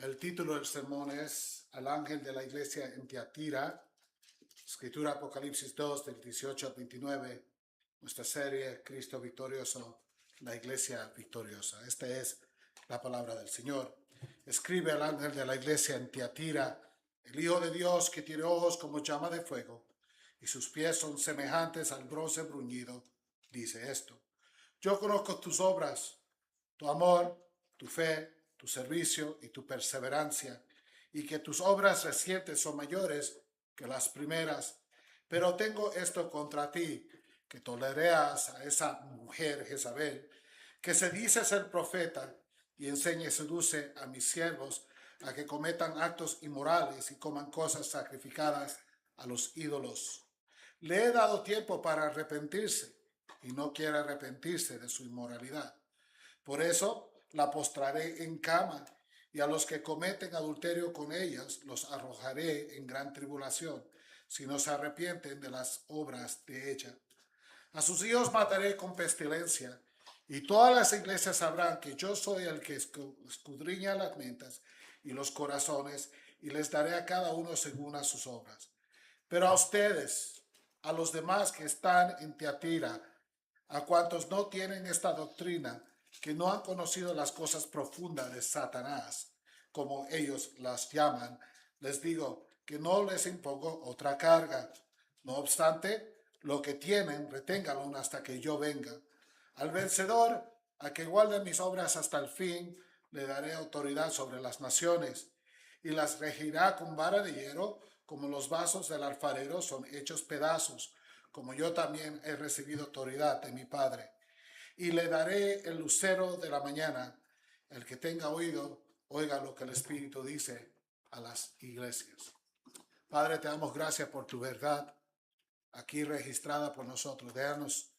El título del sermón es Al ángel de la iglesia en Tiatira, escritura Apocalipsis 2, del 18 al 29, nuestra serie Cristo victorioso, la iglesia victoriosa. Esta es la palabra del Señor. Escribe al ángel de la iglesia en Tiatira, el Hijo de Dios que tiene ojos como llama de fuego y sus pies son semejantes al bronce bruñido, dice esto: Yo conozco tus obras, tu amor, tu fe, tu servicio y tu perseverancia, y que tus obras recientes son mayores que las primeras. Pero tengo esto contra ti, que tolereas a esa mujer Jezabel, que se dice ser profeta, y enseña y seduce a mis siervos a que cometan actos inmorales y coman cosas sacrificadas a los ídolos. Le he dado tiempo para arrepentirse, y no quiere arrepentirse de su inmoralidad. Por eso la postraré en cama, y a los que cometen adulterio con ellas los arrojaré en gran tribulación, si no se arrepienten de las obras de ella. A sus hijos mataré con pestilencia, y todas las iglesias sabrán que yo soy el que escudriña las mentes y los corazones, y les daré a cada uno según a sus obras. Pero a ustedes, a los demás que están en Tiatira, a cuantos no tienen esta doctrina, que no han conocido las cosas profundas de Satanás, como ellos las llaman, les digo que no les impongo otra carga. No obstante, lo que tienen, reténganlo hasta que yo venga. Al vencedor, a que guarde mis obras hasta el fin, le daré autoridad sobre las naciones, y las regirá con vara de hierro, como los vasos del alfarero son hechos pedazos, como yo también he recibido autoridad de mi Padre. Y le daré el lucero de la mañana. El que tenga oído, oiga lo que el Espíritu dice a las iglesias. Padre, te damos gracias por tu verdad aquí registrada por nosotros. Déjanos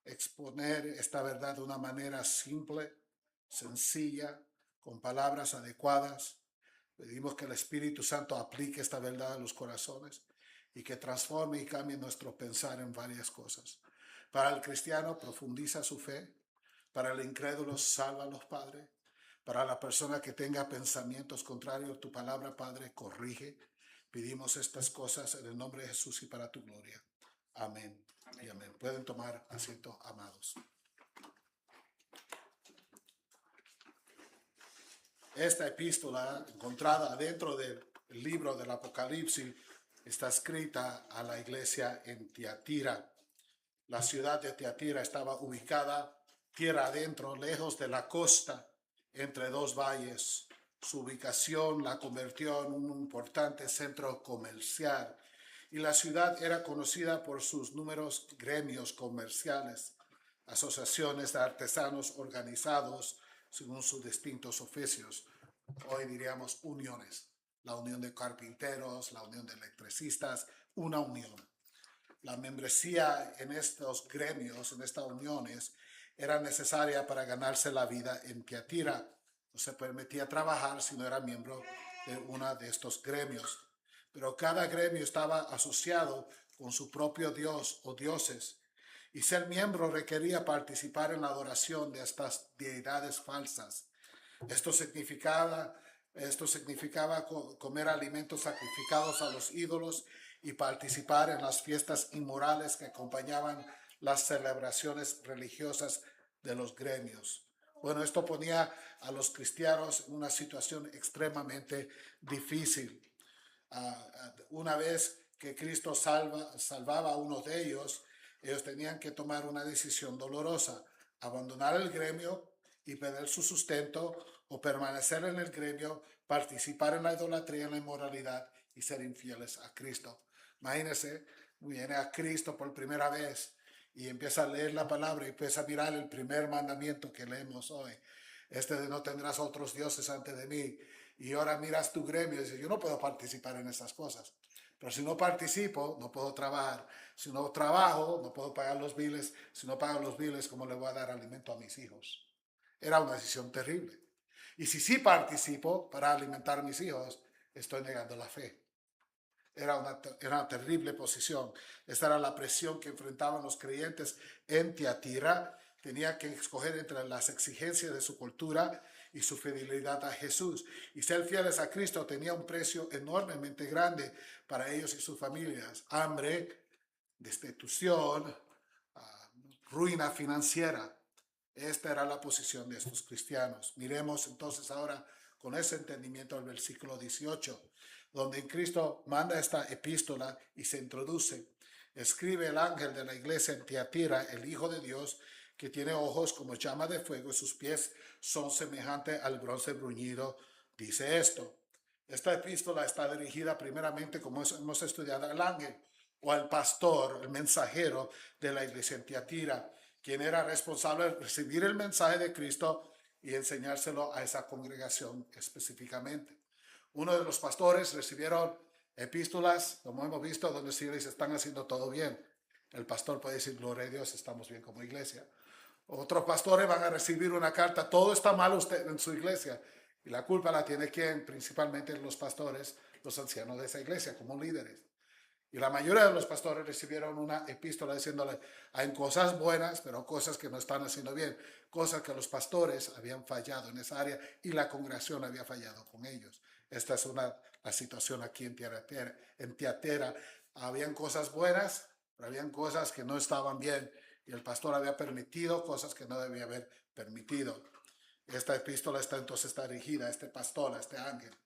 exponer esta verdad de una manera simple, sencilla, con palabras adecuadas. Pedimos que el Espíritu Santo aplique esta verdad a los corazones y que transforme y cambie nuestro pensar en varias cosas. Para el cristiano, profundiza su fe. Para el incrédulo, sálvalos, Padre. Para la persona que tenga pensamientos contrarios a tu palabra, Padre, corrige. Pedimos estas cosas en el nombre de Jesús y para tu gloria. Amén. Y amén. Pueden tomar asiento, amados. Esta epístola, encontrada dentro del libro del Apocalipsis, está escrita a la iglesia en Tiatira. La ciudad de Tiatira estaba ubicada tierra adentro, lejos de la costa, entre dos valles. Su ubicación la convirtió en un importante centro comercial, y la ciudad era conocida por sus numerosos gremios comerciales, asociaciones de artesanos organizados según sus distintos oficios. Hoy diríamos uniones, la unión de carpinteros, la unión de electricistas, una unión. La membresía en estos gremios, en estas uniones, era necesaria para ganarse la vida en Tiatira. No se permitía trabajar si no era miembro de uno de estos gremios. Pero cada gremio estaba asociado con su propio dios o dioses, y ser miembro requería participar en la adoración de estas deidades falsas. Esto significaba comer alimentos sacrificados a los ídolos y participar en las fiestas inmorales que acompañaban las celebraciones religiosas de los gremios. Bueno, esto ponía a los cristianos en una situación extremadamente difícil. Una vez que Cristo salvaba a uno de ellos tenían que tomar una decisión dolorosa: abandonar el gremio y perder su sustento, o permanecer en el gremio, participar en la idolatría, en la inmoralidad y ser infieles a Cristo. Imagínense, viene a Cristo por primera vez y empieza a leer la palabra y empieza a mirar el primer mandamiento que leemos hoy: de no tendrás otros dioses antes de mí. Y ahora miras tu gremio y dices: yo no puedo participar en esas cosas. Pero si no participo, no puedo trabajar. Si no trabajo, no puedo pagar los biles. Si no pago los biles, ¿cómo le voy a dar alimento a mis hijos? Era una decisión terrible. Y si sí participo para alimentar a mis hijos, estoy negando la fe. Era una terrible posición. Esta era la presión que enfrentaban los creyentes en Tiatira. Tenía que escoger entre las exigencias de su cultura y su fidelidad a Jesús. Y ser fieles a Cristo tenía un precio enormemente grande para ellos y sus familias. Hambre, destitución, ruina financiera. Esta era la posición de estos cristianos. Miremos entonces ahora con ese entendimiento el versículo 18, donde Cristo manda esta epístola y se introduce. Escribe el ángel de la iglesia en Tiatira, el Hijo de Dios, que tiene ojos como llama de fuego y sus pies son semejantes al bronce bruñido, dice esto. Esta epístola está dirigida primeramente, como hemos estudiado, al ángel o al pastor, el mensajero de la iglesia en Tiatira, quien era responsable de recibir el mensaje de Cristo y enseñárselo a esa congregación específicamente. Uno de los pastores recibieron epístolas, como hemos visto, donde se dice están haciendo todo bien. El pastor puede decir, gloria a Dios, estamos bien como iglesia. Otros pastores van a recibir una carta, todo está mal usted en su iglesia. Y la culpa la tiene quien, principalmente los pastores, los ancianos de esa iglesia, como líderes. Y la mayoría de los pastores recibieron una epístola diciéndole, hay cosas buenas, pero cosas que no están haciendo bien, cosas que los pastores habían fallado en esa área y la congregación había fallado con ellos. Esta es la situación aquí en Tiatira. Habían cosas buenas, pero habían cosas que no estaban bien y el pastor había permitido cosas que no debía haber permitido. Esta epístola está dirigida a este pastor, a este ángel.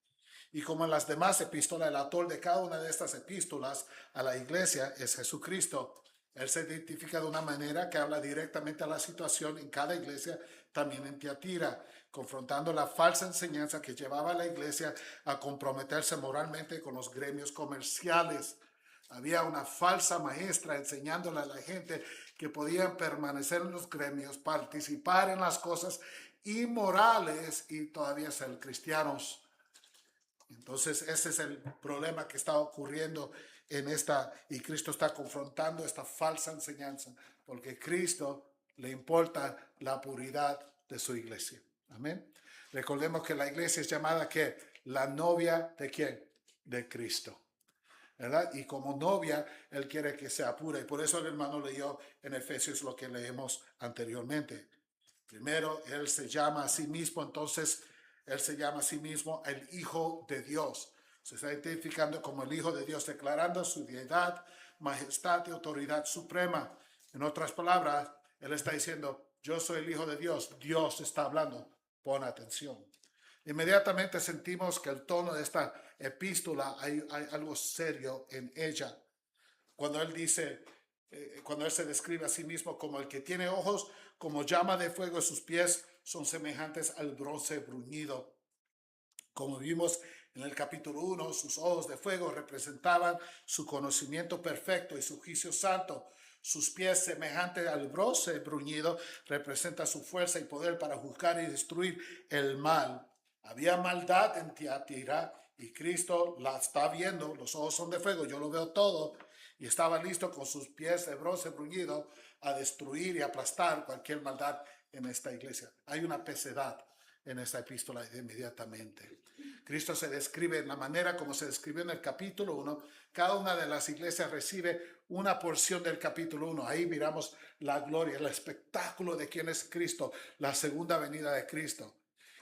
Y como en las demás epístolas, el autor de cada una de estas epístolas a la iglesia es Jesucristo. Él se identifica de una manera que habla directamente a la situación en cada iglesia, también en Tiatira, confrontando la falsa enseñanza que llevaba a la iglesia a comprometerse moralmente con los gremios comerciales. Había una falsa maestra enseñándole a la gente que podían permanecer en los gremios, participar en las cosas inmorales y todavía ser cristianos. Entonces ese es el problema que está ocurriendo en esta, y Cristo está confrontando esta falsa enseñanza, porque Cristo le importa la puridad de su iglesia. Amén. Recordemos que la iglesia es llamada ¿qué? La novia de ¿quién? De Cristo. ¿Verdad? Y como novia, Él quiere que sea pura. Y por eso el hermano leyó en Efesios lo que leemos anteriormente. Primero, Él se llama a sí mismo, entonces Él se llama a sí mismo el Hijo de Dios. Se está identificando como el Hijo de Dios, declarando su deidad, majestad y autoridad suprema. En otras palabras, Él está diciendo, yo soy el Hijo de Dios. Dios está hablando. Pon atención. Inmediatamente sentimos que el tono de esta epístola hay algo serio en ella. Cuando Él dice, cuando Él se describe a sí mismo como el que tiene ojos como llama de fuego, sus pies son semejantes al bronce bruñido. Como vimos en el capítulo 1, sus ojos de fuego representaban su conocimiento perfecto y su juicio santo. Sus pies semejantes al bronce bruñido representan su fuerza y poder para juzgar y destruir el mal. Había maldad en Tiatira y Cristo la está viendo. Los ojos son de fuego, yo lo veo todo. Y estaba listo con sus pies de bronce bruñido a destruir y aplastar cualquier maldad en esta iglesia. Hay una pesedad en esta epístola inmediatamente. Cristo se describe en la manera como se describió en el capítulo 1. Cada una de las iglesias recibe una porción del capítulo 1. Ahí miramos la gloria, el espectáculo de quién es Cristo, la segunda venida de Cristo.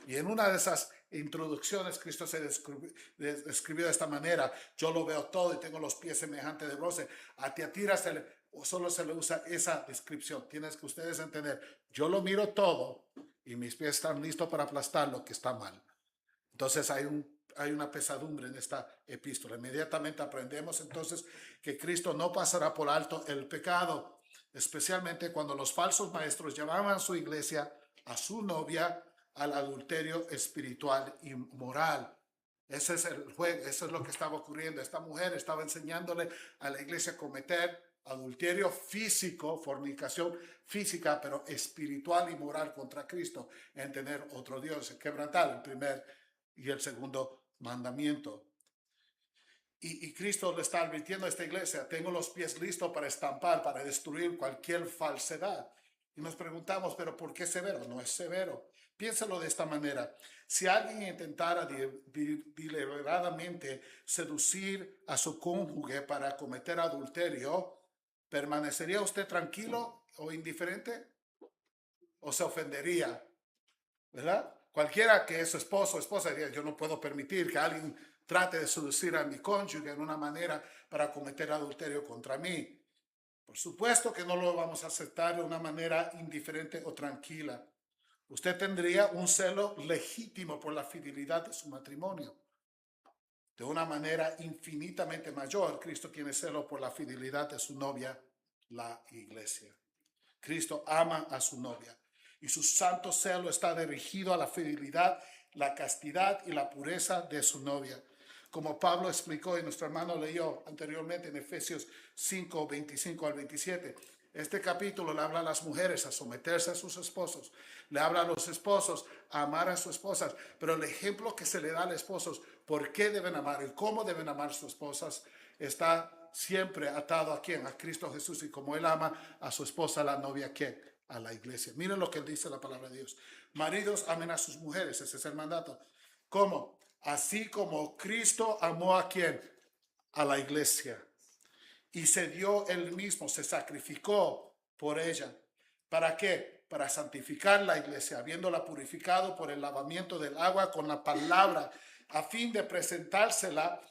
Y en una de esas introducciones, Cristo se describió de esta manera. Yo lo veo todo y tengo los pies semejantes de bronce. A Tiatira solo se le usa esa descripción. Tienes que ustedes entender. Yo lo miro todo y mis pies están listos para aplastar lo que está mal. Entonces hay una pesadumbre en esta epístola. Inmediatamente aprendemos entonces que Cristo no pasará por alto el pecado, especialmente cuando los falsos maestros llevaban a su iglesia, a su novia, al adulterio espiritual y moral. Ese es el juego, eso es lo que estaba ocurriendo. Esta mujer estaba enseñándole a la iglesia a cometer adulterio físico, fornicación física, pero espiritual y moral contra Cristo, en tener otro Dios, quebrantar el primer y el segundo mandamiento. Y Cristo le está advirtiendo a esta iglesia, tengo los pies listos para estampar, para destruir cualquier falsedad. Y nos preguntamos, ¿pero por qué severo? No es severo. Piénsalo de esta manera. Si alguien intentara deliberadamente seducir a su cónyuge para cometer adulterio, ¿permanecería usted tranquilo o indiferente? ¿O se ofendería? ¿Verdad? Cualquiera que es su esposo o esposa diría, yo no puedo permitir que alguien trate de seducir a mi cónyuge en una manera para cometer adulterio contra mí. Por supuesto que no lo vamos a aceptar de una manera indiferente o tranquila. Usted tendría un celo legítimo por la fidelidad de su matrimonio. De una manera infinitamente mayor, Cristo tiene celo por la fidelidad de su novia, la iglesia. Cristo ama a su novia y su santo celo está dirigido a la fidelidad, la castidad y la pureza de su novia. Como Pablo explicó y nuestro hermano leyó anteriormente en Efesios 5, 25 al 27. Este capítulo le habla a las mujeres a someterse a sus esposos, le habla a los esposos a amar a sus esposas, pero el ejemplo que se le da a los esposos, por qué deben amar y cómo deben amar a sus esposas, está siempre atado a quién, a Cristo Jesús, y como él ama a su esposa, la novia, ¿quién? A la iglesia. Miren lo que dice la palabra de Dios. Maridos, amen a sus mujeres, ese es el mandato. ¿Cómo? Así como Cristo amó a quién? A la iglesia. Y se dio él mismo, se sacrificó por ella. ¿Para qué? Para santificar la iglesia, habiéndola purificado por el lavamiento del agua con la palabra, a fin de presentársela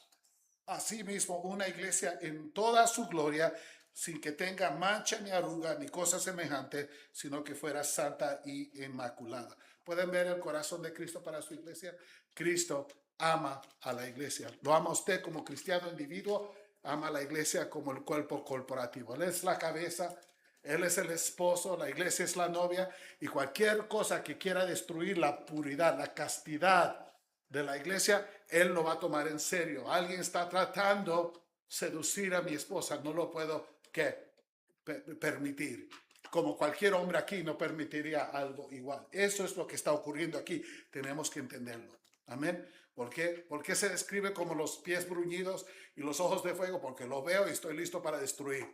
a sí mismo una iglesia en toda su gloria, sin que tenga mancha ni arruga ni cosa semejante, sino que fuera santa y inmaculada. ¿Pueden ver el corazón de Cristo para su iglesia? Cristo ama a la iglesia. Lo ama usted como cristiano individuo, ama a la iglesia como el cuerpo corporativo. Él es la cabeza, él es el esposo, la iglesia es la novia, y cualquier cosa que quiera destruir la puridad, la castidad de la iglesia, él lo va a tomar en serio. Alguien está tratando seducir a mi esposa, no lo puedo permitir. Como cualquier hombre aquí no permitiría algo igual. Eso es lo que está ocurriendo aquí. Tenemos que entenderlo. Amén. ¿Por qué? ¿Por qué se describe como los pies bruñidos y los ojos de fuego? Porque lo veo y estoy listo para destruir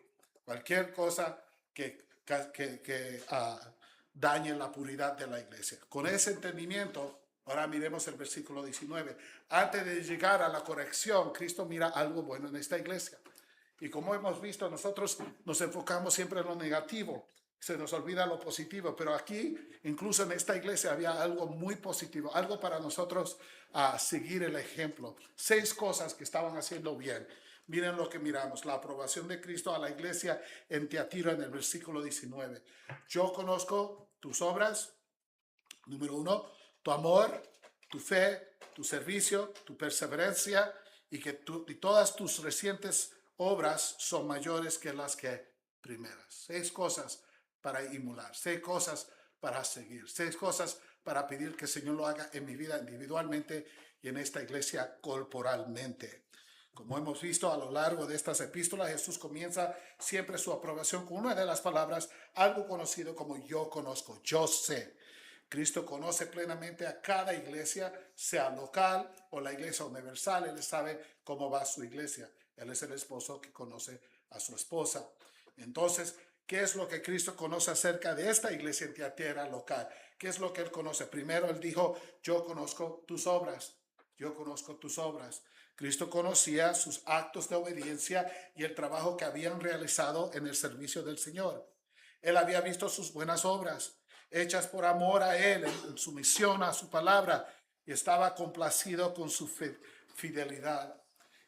cualquier cosa que dañe la puridad de la iglesia. Con ese entendimiento, ahora miremos el versículo 19. Antes de llegar a la corrección, Cristo mira algo bueno en esta iglesia. Y como hemos visto, nosotros nos enfocamos siempre en lo negativo, se nos olvida lo positivo, pero aquí, incluso en esta iglesia, había algo muy positivo, algo para nosotros a seguir el ejemplo. 6 cosas que estaban haciendo bien. Miren lo que miramos, la aprobación de Cristo a la iglesia en Tiatira en el versículo 19. Yo conozco tus obras, número 1, tu amor, tu fe, tu servicio, tu perseverancia y que y todas tus recientes obras son mayores que las que primeras. 6 cosas para emular, 6 cosas para seguir, 6 cosas para pedir que el Señor lo haga en mi vida individualmente y en esta iglesia corporalmente. Como hemos visto a lo largo de estas epístolas, Jesús comienza siempre su aprobación con una de las palabras, algo conocido como yo conozco, yo sé. Cristo conoce plenamente a cada iglesia, sea local o la iglesia universal. Él sabe cómo va su iglesia. Él es el esposo que conoce a su esposa. Entonces, ¿qué es lo que Cristo conoce acerca de esta iglesia en Tiatira local? ¿Qué es lo que él conoce? Primero, él dijo, yo conozco tus obras. Yo conozco tus obras. Cristo conocía sus actos de obediencia y el trabajo que habían realizado en el servicio del Señor. Él había visto sus buenas obras, hechas por amor a Él, en sumisión a su palabra, y estaba complacido con su fidelidad.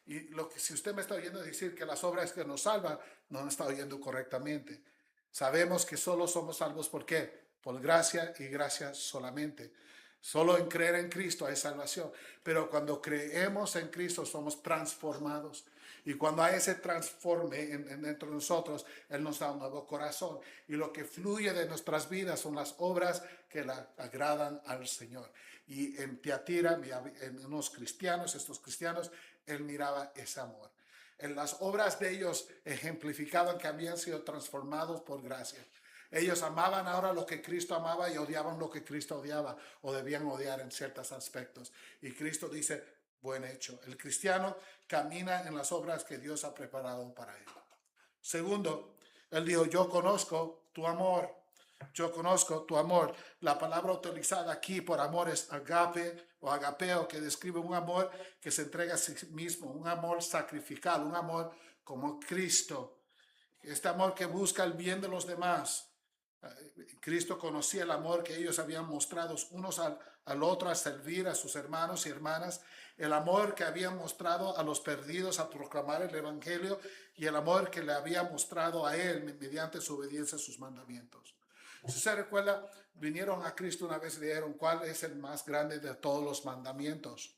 Y lo que si usted me está oyendo decir que las obras que nos salvan, no me está oyendo correctamente. Sabemos que solo somos salvos, ¿por qué? Por gracia y gracia solamente. Solo en creer en Cristo hay salvación. Pero cuando creemos en Cristo somos transformados. Y cuando hay ese transforme dentro de nosotros, Él nos da un nuevo corazón. Y lo que fluye de nuestras vidas son las obras que le agradan al Señor. Y en Tiatira, en unos cristianos, estos cristianos, Él miraba ese amor. En las obras de ellos ejemplificaban que habían sido transformados por gracia. Ellos amaban ahora lo que Cristo amaba y odiaban lo que Cristo odiaba, o debían odiar en ciertos aspectos. Y Cristo dice, buen hecho. El cristiano camina en las obras que Dios ha preparado para él. Segundo, él dijo, yo conozco tu amor. Yo conozco tu amor. La palabra utilizada aquí por amor es agape o agapeo, que describe un amor que se entrega a sí mismo, un amor sacrificial, un amor como Cristo. Este amor que busca el bien de los demás. Cristo conocía el amor que ellos habían mostrado unos al otro a servir a sus hermanos y hermanas, el amor que había mostrado a los perdidos a proclamar el Evangelio y el amor que le había mostrado a él mediante su obediencia a sus mandamientos. Si se recuerda, vinieron a Cristo una vez y dijeron, ¿cuál es el más grande de todos los mandamientos?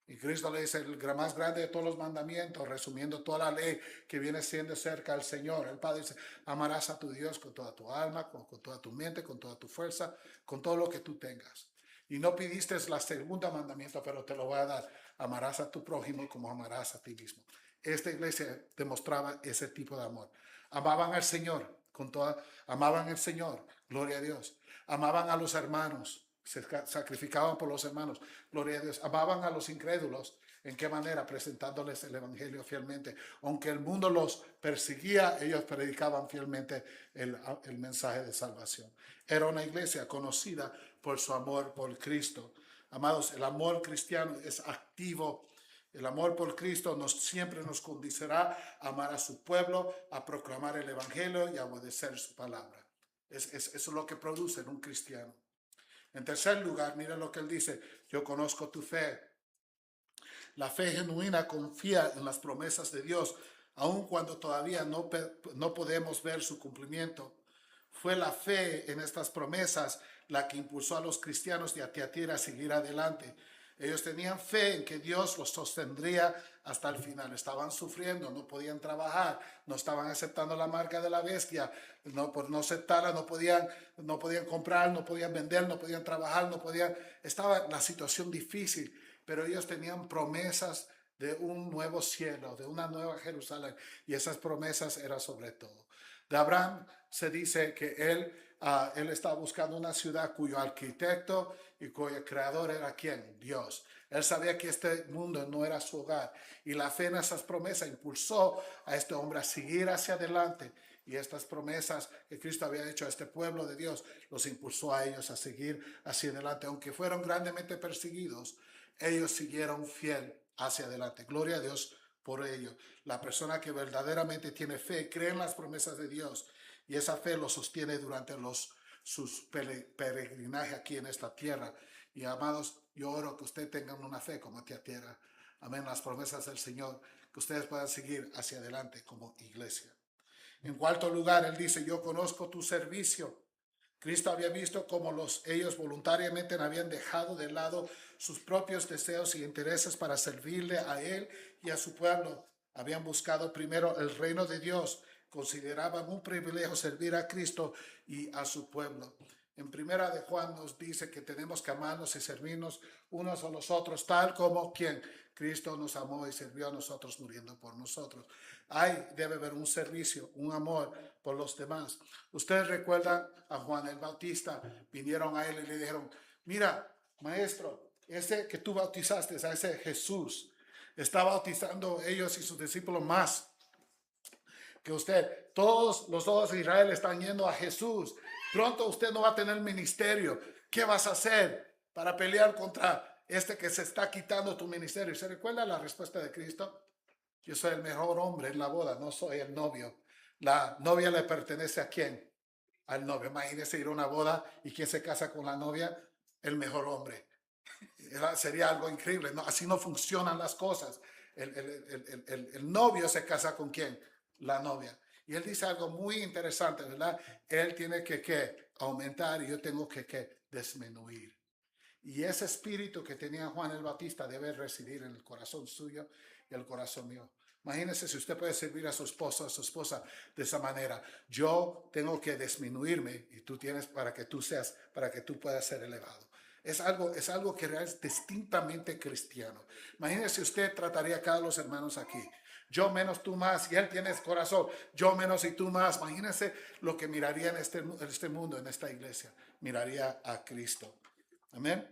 Y Cristo le dice, el más grande de todos los mandamientos, resumiendo toda la ley que viene siendo cerca al Señor. El Padre dice, amarás a tu Dios con toda tu alma, con toda tu mente, con toda tu fuerza, con todo lo que tú tengas. Y no pidiste la segunda mandamiento, pero te lo voy a dar. Amarás a tu prójimo como amarás a ti mismo. Esta iglesia demostraba ese tipo de amor. Amaban al Señor, amaban al Señor, gloria a Dios. Amaban a los hermanos, se sacrificaban por los hermanos, gloria a Dios. Amaban a los incrédulos. ¿En qué manera? Presentándoles el Evangelio fielmente. Aunque el mundo los perseguía, ellos predicaban fielmente el mensaje de salvación. Era una iglesia conocida por su amor por Cristo. Amados, el amor cristiano es activo. El amor por Cristo siempre nos conducirá a amar a su pueblo, a proclamar el Evangelio y a obedecer su palabra. Eso es lo que produce en un cristiano. En tercer lugar, mira lo que él dice, yo conozco tu fe. La fe genuina confía en las promesas de Dios, aun cuando todavía no podemos ver su cumplimiento. Fue la fe en estas promesas la que impulsó a los cristianos de Tiatira a seguir adelante. Ellos tenían fe en que Dios los sostendría hasta el final. Estaban sufriendo, no podían trabajar, no estaban aceptando la marca de la bestia, por no aceptarla no podían comprar, no podían vender, no podían trabajar, estaba la situación difícil, pero ellos tenían promesas de un nuevo cielo, de una nueva Jerusalén, y esas promesas eran sobre todo. De Abraham se dice que él estaba buscando una ciudad cuyo arquitecto y cuyo creador era ¿quién? Dios. Él sabía que este mundo no era su hogar, y la fe en esas promesas impulsó a este hombre a seguir hacia adelante, y estas promesas que Cristo había hecho a este pueblo de Dios los impulsó a ellos a seguir hacia adelante. Aunque fueron grandemente perseguidos, ellos siguieron fiel hacia adelante. Gloria a Dios por ello. La persona que verdaderamente tiene fe cree en las promesas de Dios, y esa fe lo sostiene durante sus peregrinajes aquí en esta tierra. Y amados, yo oro que ustedes tengan una fe como tierra. Amén, las promesas del Señor, que ustedes puedan seguir hacia adelante como iglesia. En cuarto lugar, él dice, yo conozco tu servicio. Cristo había visto cómo ellos voluntariamente habían dejado de lado sus propios deseos y intereses para servirle a él y a su pueblo. Habían buscado primero el reino de Dios. Consideraban un privilegio servir a Cristo y a su pueblo. En primera de Juan nos dice que tenemos que amarnos y servirnos unos a los otros, tal como quien Cristo nos amó y sirvió a nosotros muriendo por nosotros. Debe haber un servicio, un amor por los demás. Ustedes recuerdan a Juan el Bautista, vinieron a él y le dijeron, mira, maestro, ese que tú bautizaste, a ese Jesús, está bautizando ellos y sus discípulos más que usted. Todos los ojos de Israel están yendo a Jesús. Pronto usted no va a tener ministerio. ¿Qué vas a hacer para pelear contra este que se está quitando tu ministerio? ¿Se recuerda la respuesta de Cristo? Yo soy el mejor hombre en la boda, no soy el novio. La novia le pertenece ¿a quién? Al novio. Imagínese ir a una boda y ¿quién se casa con la novia? El mejor hombre. Sería algo increíble. No, así no funcionan las cosas. El novio se casa con ¿quién? La novia. Y él dice algo muy interesante, ¿verdad? Él tiene que aumentar y yo tengo que disminuir. Y ese espíritu que tenía Juan el Bautista debe residir en el corazón suyo y el corazón mío. Imagínese si usted puede servir a su esposa de esa manera. Yo tengo que disminuirme y tú tienes para que tú puedas ser elevado. Es algo que es distintamente cristiano. Imagínese si usted trataría a cada uno de los hermanos aquí. Yo menos, tú más, y él tiene ese corazón, yo menos y tú más. Imagínense lo que miraría en este mundo, en esta iglesia. Miraría a Cristo. Amén.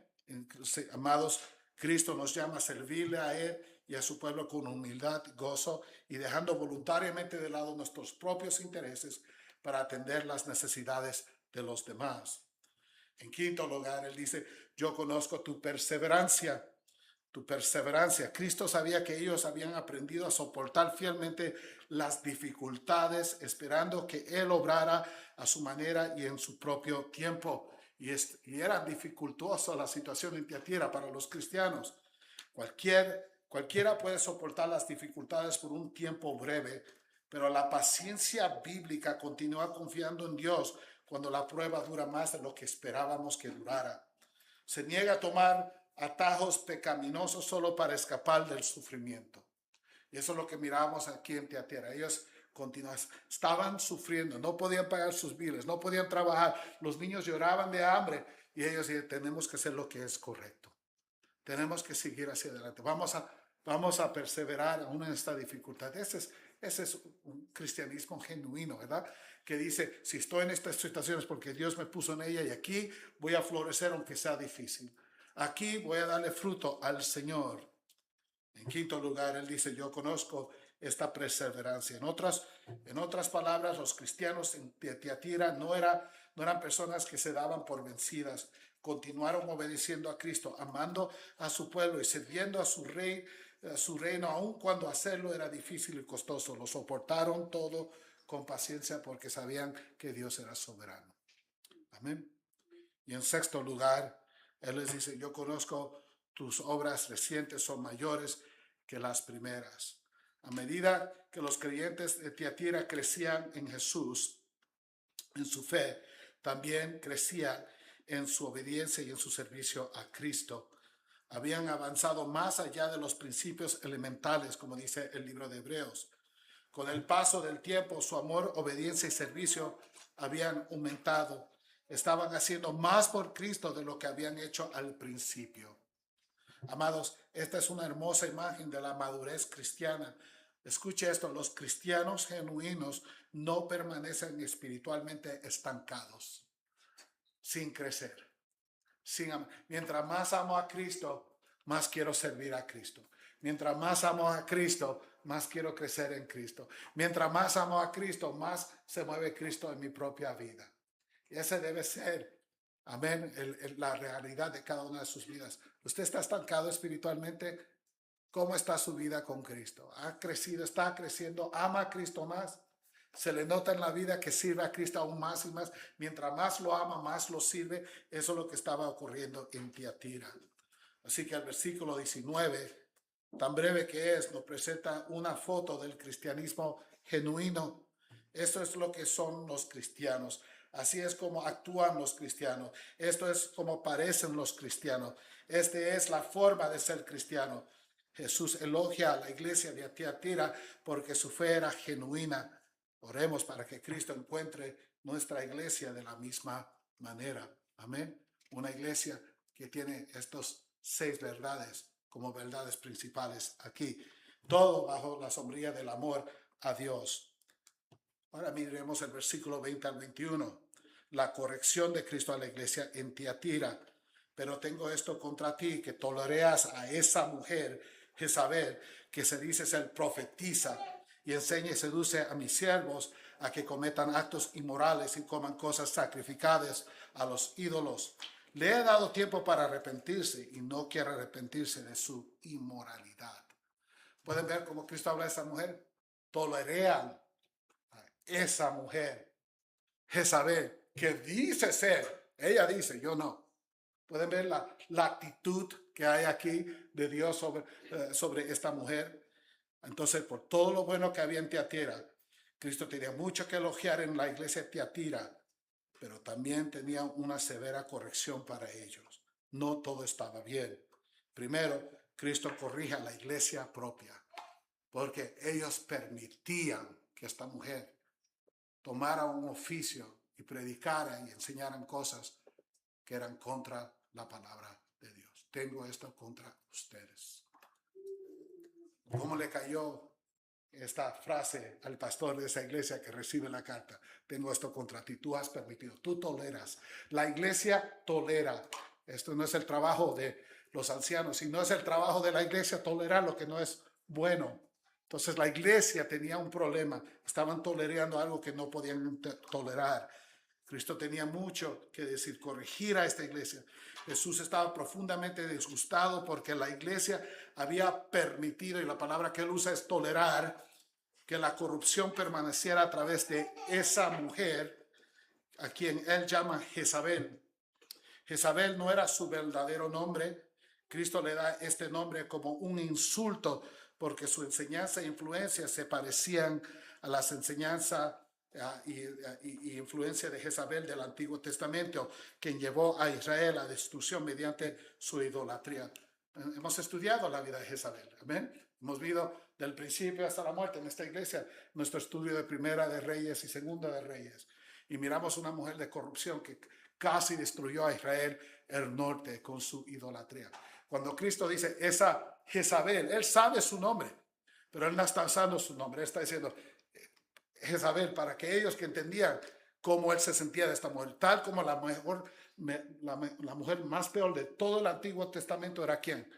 Amados, Cristo nos llama a servirle a él y a su pueblo con humildad, gozo y dejando voluntariamente de lado nuestros propios intereses para atender las necesidades de los demás. En quinto lugar, él dice, yo conozco tu perseverancia. Tu perseverancia. Cristo sabía que ellos habían aprendido a soportar fielmente las dificultades, esperando que Él obrara a su manera y en su propio tiempo. y era dificultosa la situación en Tiatira para los cristianos. Cualquiera puede soportar las dificultades por un tiempo breve, pero la paciencia bíblica continúa confiando en Dios cuando la prueba dura más de lo que esperábamos que durara. Se niega a tomar atajos pecaminosos solo para escapar del sufrimiento. Y eso es lo que miramos aquí en Tiatira. Ellos estaban sufriendo, no podían pagar sus biles, no podían trabajar, los niños lloraban de hambre y ellos decían, tenemos que hacer lo que es correcto. Tenemos que seguir hacia adelante. Vamos a perseverar aún en esta dificultad. Ese es un cristianismo genuino, ¿verdad? Que dice, si estoy en estas situaciones porque Dios me puso en ella y aquí voy a florecer aunque sea difícil. Aquí voy a darle fruto al Señor. En quinto lugar, él dice, yo conozco esta perseverancia. En otras palabras, los cristianos en Tiatira no eran personas que se daban por vencidas. Continuaron obedeciendo a Cristo, amando a su pueblo y sirviendo a su reino, aun cuando hacerlo era difícil y costoso. Lo soportaron todo con paciencia porque sabían que Dios era soberano. Amén. Y en sexto lugar, él les dice, yo conozco tus obras recientes son mayores que las primeras. A medida que los creyentes de Tiatira crecían en Jesús, en su fe, también crecían en su obediencia y en su servicio a Cristo. Habían avanzado más allá de los principios elementales, como dice el libro de Hebreos. Con el paso del tiempo, su amor, obediencia y servicio habían aumentado. Estaban haciendo más por Cristo de lo que habían hecho al principio. Amados, esta es una hermosa imagen de la madurez cristiana. Escuche esto, los cristianos genuinos no permanecen espiritualmente estancados, sin crecer. Mientras más amo a Cristo, más quiero servir a Cristo. Mientras más amo a Cristo, más quiero crecer en Cristo. Mientras más amo a Cristo, más se mueve Cristo en mi propia vida. Y ese debe ser, amén, la realidad de cada una de sus vidas. ¿Usted está estancado espiritualmente? ¿Cómo está su vida con Cristo? ¿Ha crecido? ¿Está creciendo? ¿Ama a Cristo más? Se le nota en la vida que sirve a Cristo aún más y más. Mientras más lo ama, más lo sirve. Eso es lo que estaba ocurriendo en Tiatira. Así que el versículo 19, tan breve que es, nos presenta una foto del cristianismo genuino. Esto es lo que son los cristianos. Así es como actúan los cristianos. Esto es como parecen los cristianos. Esta es la forma de ser cristiano. Jesús elogia a la iglesia de Tiatira porque su fe era genuina. Oremos para que Cristo encuentre nuestra iglesia de la misma manera. Amén. Una iglesia que tiene estos 6 verdades como verdades principales aquí. Todo bajo la sombrilla del amor a Dios. Ahora miremos el versículo 20 al 21. La corrección de Cristo a la iglesia en Tiatira. Pero tengo esto contra ti, que tolereas a esa mujer, Jezabel, que se dice ser profetiza, y enseña y seduce a mis siervos a que cometan actos inmorales y coman cosas sacrificadas a los ídolos. Le he dado tiempo para arrepentirse y no quiere arrepentirse de su inmoralidad. ¿Pueden ver cómo Cristo habla de esa mujer? Tolerean a esa mujer, Jezabel, que dice ser, ella dice, yo no. Pueden ver la actitud que hay aquí de Dios sobre esta mujer. Entonces, por todo lo bueno que había en Tiatira, Cristo tenía mucho que elogiar en la iglesia de Tiatira, pero también tenía una severa corrección para ellos. No todo estaba bien. Primero, Cristo corrige a la iglesia propia, porque ellos permitían que esta mujer tomara un oficio y predicara y enseñaran cosas que eran contra la palabra de Dios. Tengo esto contra ustedes. ¿Cómo le cayó esta frase al pastor de esa iglesia que recibe la carta? Tengo esto contra ti, tú has permitido, tú toleras. La iglesia tolera. Esto no es el trabajo de los ancianos, sino es el trabajo de la iglesia tolerar lo que no es bueno. Entonces la iglesia tenía un problema, estaban tolerando algo que no podían tolerar. Cristo tenía mucho que decir, corregir a esta iglesia. Jesús estaba profundamente disgustado porque la iglesia había permitido, y la palabra que él usa es tolerar, que la corrupción permaneciera a través de esa mujer, a quien él llama Jezabel. Jezabel no era su verdadero nombre. Cristo le da este nombre como un insulto porque su enseñanza e influencia se parecían a las enseñanzas y influencia de Jezabel del Antiguo Testamento, quien llevó a Israel a destrucción mediante su idolatría. Hemos estudiado la vida de Jezabel, amén. Hemos visto del principio hasta la muerte en esta iglesia nuestro estudio de Primera de Reyes y Segunda de Reyes. Y miramos una mujer de corrupción que casi destruyó a Israel el norte con su idolatría. Cuando Cristo dice esa Jezabel, él sabe su nombre, pero él no está usando su nombre. Él está diciendo Jezabel para que ellos que entendían cómo él se sentía de esta mujer, tal como la mujer más peor de todo el Antiguo Testamento era ¿quién?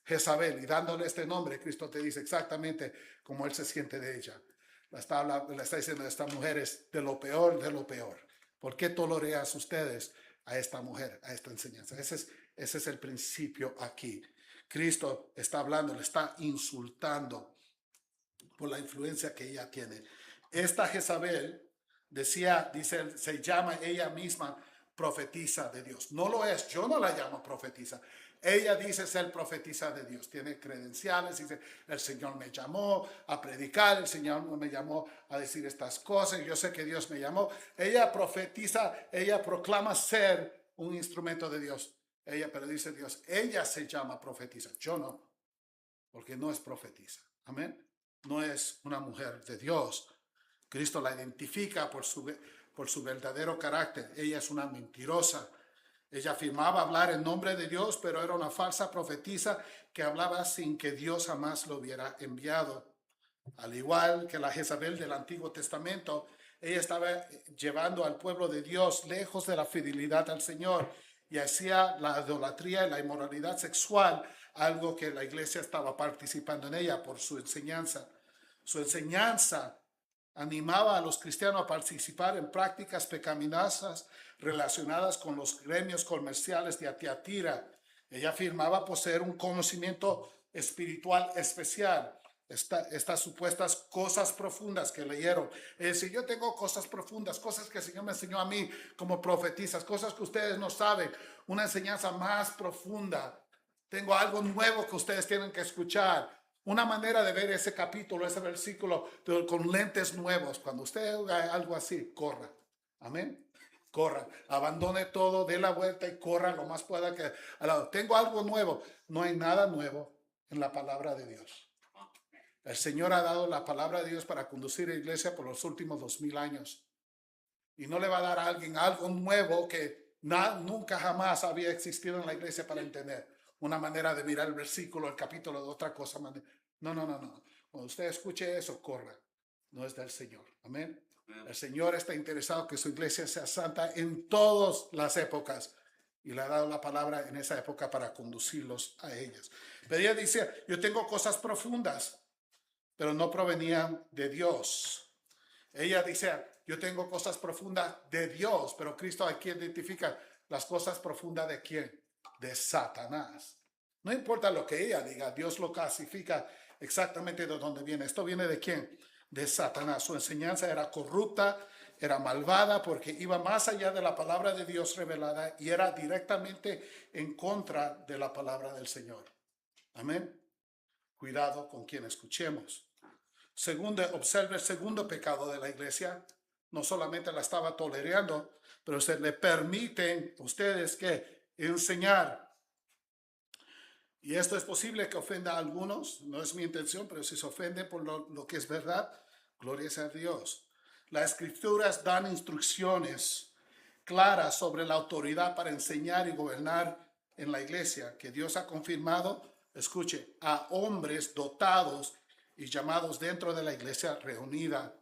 Jezabel. Y dándole este nombre, Cristo te dice exactamente cómo él se siente de ella. Le está diciendo esta mujer es de lo peor de lo peor. ¿Por qué toleras ustedes a esta mujer, a esta enseñanza? Ese es el principio aquí. Cristo está hablando, le está insultando por la influencia que ella tiene. Esta Jezabel dice, se llama ella misma profetisa de Dios. No lo es, yo no la llamo profetisa. Ella dice ser profetisa de Dios, tiene credenciales, dice, el Señor me llamó a predicar, el Señor me llamó a decir estas cosas, yo sé que Dios me llamó. Ella profetiza, ella proclama ser un instrumento de Dios. Pero dice Dios, ella se llama profetisa, yo no, porque no es profetisa, amén. No es una mujer de Dios. Cristo la identifica por su verdadero carácter. Ella es una mentirosa. Ella afirmaba hablar en nombre de Dios, pero era una falsa profetisa que hablaba sin que Dios jamás lo hubiera enviado. Al igual que la Jezabel del Antiguo Testamento, ella estaba llevando al pueblo de Dios lejos de la fidelidad al Señor y hacía la idolatría y la inmoralidad sexual, algo que la iglesia estaba participando en ella por su enseñanza. Su enseñanza animaba a los cristianos a participar en prácticas pecaminosas relacionadas con los gremios comerciales de Tiatira. Ella afirmaba poseer un conocimiento espiritual especial. Estas supuestas cosas profundas que leyeron. Es decir, yo tengo cosas profundas, cosas que el Señor me enseñó a mí como profetisas, cosas que ustedes no saben, una enseñanza más profunda. Tengo algo nuevo que ustedes tienen que escuchar. Una manera de ver ese capítulo, ese versículo con lentes nuevos. Cuando usted haga algo así, corra. Amén. Corra. Abandone todo, dé la vuelta y corra lo más pueda que al lado. Tengo algo nuevo. No hay nada nuevo en la palabra de Dios. El Señor ha dado la palabra de Dios para conducir a la iglesia por los últimos 2000 años. Y no le va a dar a alguien algo nuevo que nunca jamás había existido en la iglesia para entender. Una manera de mirar el versículo, el capítulo de otra cosa. No. Cuando usted escuche eso, corra. No es del Señor. Amén. El Señor está interesado que su iglesia sea santa en todas las épocas. Y le ha dado la palabra en esa época para conducirlos a ellas. Pero ella dice, yo tengo cosas profundas, pero no provenían de Dios. Ella dice, yo tengo cosas profundas de Dios, pero Cristo aquí identifica las cosas profundas de ¿quién? De Satanás. No importa lo que ella diga, Dios lo clasifica exactamente de dónde viene. ¿Esto viene de quién? De Satanás. Su enseñanza era corrupta, era malvada porque iba más allá de la palabra de Dios revelada y era directamente en contra de la palabra del Señor. Amén. Cuidado con quien escuchemos. Segundo, observe el segundo pecado de la iglesia. No solamente la estaba tolerando, pero se le permiten ustedes que enseñar. Y esto es posible que ofenda a algunos. No es mi intención, pero si se ofende por lo que es verdad, gloria sea a Dios. Las escrituras dan instrucciones claras sobre la autoridad para enseñar y gobernar en la iglesia, que Dios ha confirmado, escuche, a hombres dotados y llamados dentro de la iglesia reunida.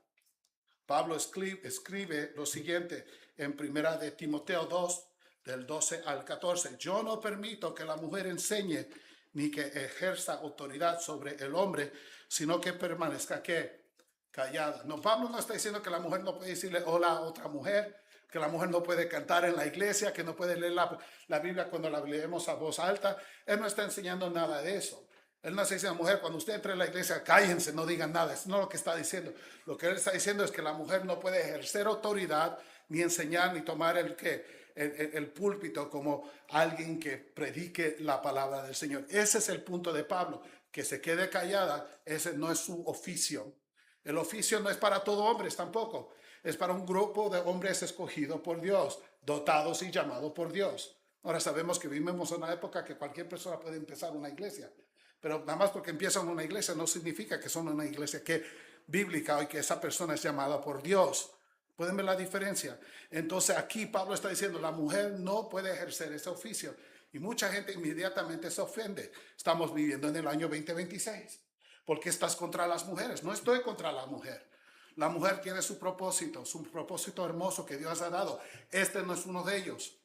Pablo escribe lo siguiente en Primera de Timoteo 2, del 12 al 14. Yo no permito que la mujer enseñe ni que ejerza autoridad sobre el hombre, sino que permanezca ¿qué? Callada. No, Pablo no está diciendo que la mujer no puede decirle hola a otra mujer, que la mujer no puede cantar en la iglesia, que no puede leer la Biblia cuando la leemos a voz alta. Él no está enseñando nada de eso. Él no está diciendo, mujer, cuando usted entre en la iglesia, cállense, no digan nada. Eso no es lo que está diciendo. Lo que él está diciendo es que la mujer no puede ejercer autoridad, ni enseñar, ni tomar el el púlpito como alguien que predique la palabra del Señor. Ese es el punto de Pablo, que se quede callada. Ese no es su oficio. El oficio no es para todo hombres tampoco. Es para un grupo de hombres escogidos por Dios, dotados y llamados por Dios. Ahora sabemos que vivimos en una época que cualquier persona puede empezar una iglesia, pero nada más porque empiezan una iglesia no significa que son una iglesia bíblica y que esa persona es llamada por Dios. ¿Pueden ver la diferencia? Entonces aquí Pablo está diciendo, la mujer no puede ejercer ese oficio. Y mucha gente inmediatamente se ofende. Estamos viviendo en el año 2026. ¿Por qué estás contra las mujeres? No estoy contra la mujer. La mujer tiene su propósito hermoso que Dios ha dado. Este no es uno de ellos.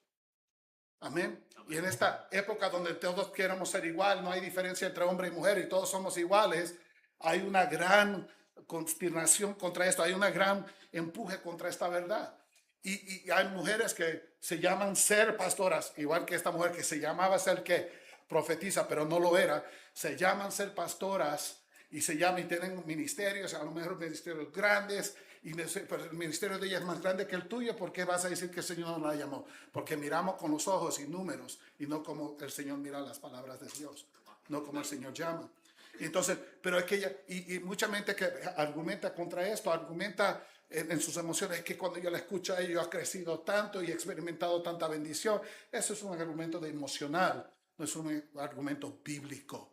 Amén. Y en esta época donde todos queremos ser igual, no hay diferencia entre hombre y mujer y todos somos iguales, hay una gran consternación contra esto, hay una gran empuje contra esta verdad. Y hay mujeres que se llaman ser pastoras, igual que esta mujer que se llamaba ser que profetiza, pero no lo era, se llaman ser pastoras y y tienen ministerios, a lo mejor ministerios grandes, pero el ministerio de ella es más grande que el tuyo. ¿Por qué vas a decir que el Señor no la llamó? Porque miramos con los ojos y números y no como el Señor mira las palabras de Dios, no como el Señor llama. Entonces, pero es que ella, y mucha gente que argumenta contra esto, argumenta en sus emociones, es que cuando yo la escucho a ella, yo ha crecido tanto y he experimentado tanta bendición. Eso es un argumento de emocional, no es un argumento bíblico.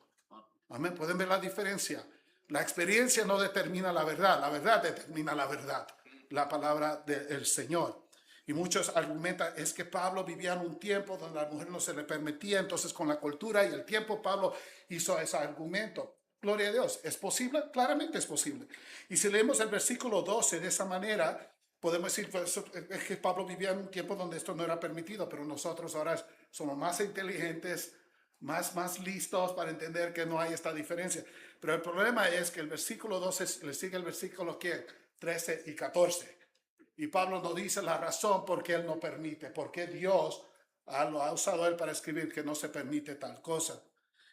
Amén. ¿Pueden ver la diferencia? La experiencia no determina la verdad determina la verdad, la palabra del Señor. Y muchos argumentan, es que Pablo vivía en un tiempo donde a la mujer no se le permitía, entonces con la cultura y el tiempo Pablo hizo ese argumento. Gloria a Dios. ¿Es posible? Claramente es posible. Y si leemos el versículo 12 de esa manera, podemos decir pues, es que Pablo vivía en un tiempo donde esto no era permitido, pero nosotros ahora somos más inteligentes, más listos para entender que no hay esta diferencia. Pero el problema es que el versículo 12 le sigue el versículo 13 y 14. Y Pablo nos dice la razón por qué él no permite, por qué Dios lo ha usado él para escribir que no se permite tal cosa.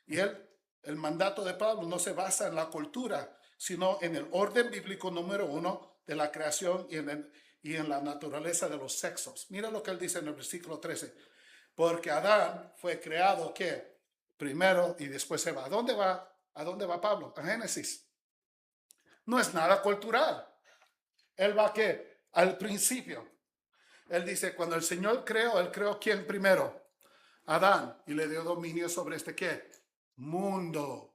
Y el mandato de Pablo no se basa en la cultura, sino en el orden bíblico número 1 de la creación y en la naturaleza de los sexos. Mira lo que él dice en el versículo 13. Porque Adán fue creado, ¿qué? Primero y después se va. ¿A dónde va? ¿A dónde va Pablo? A Génesis. No es nada cultural. Él va, ¿qué? Al principio. Él dice, cuando el Señor creó, él creó ¿quién primero? Adán. Y le dio dominio sobre ¿qué? Mundo.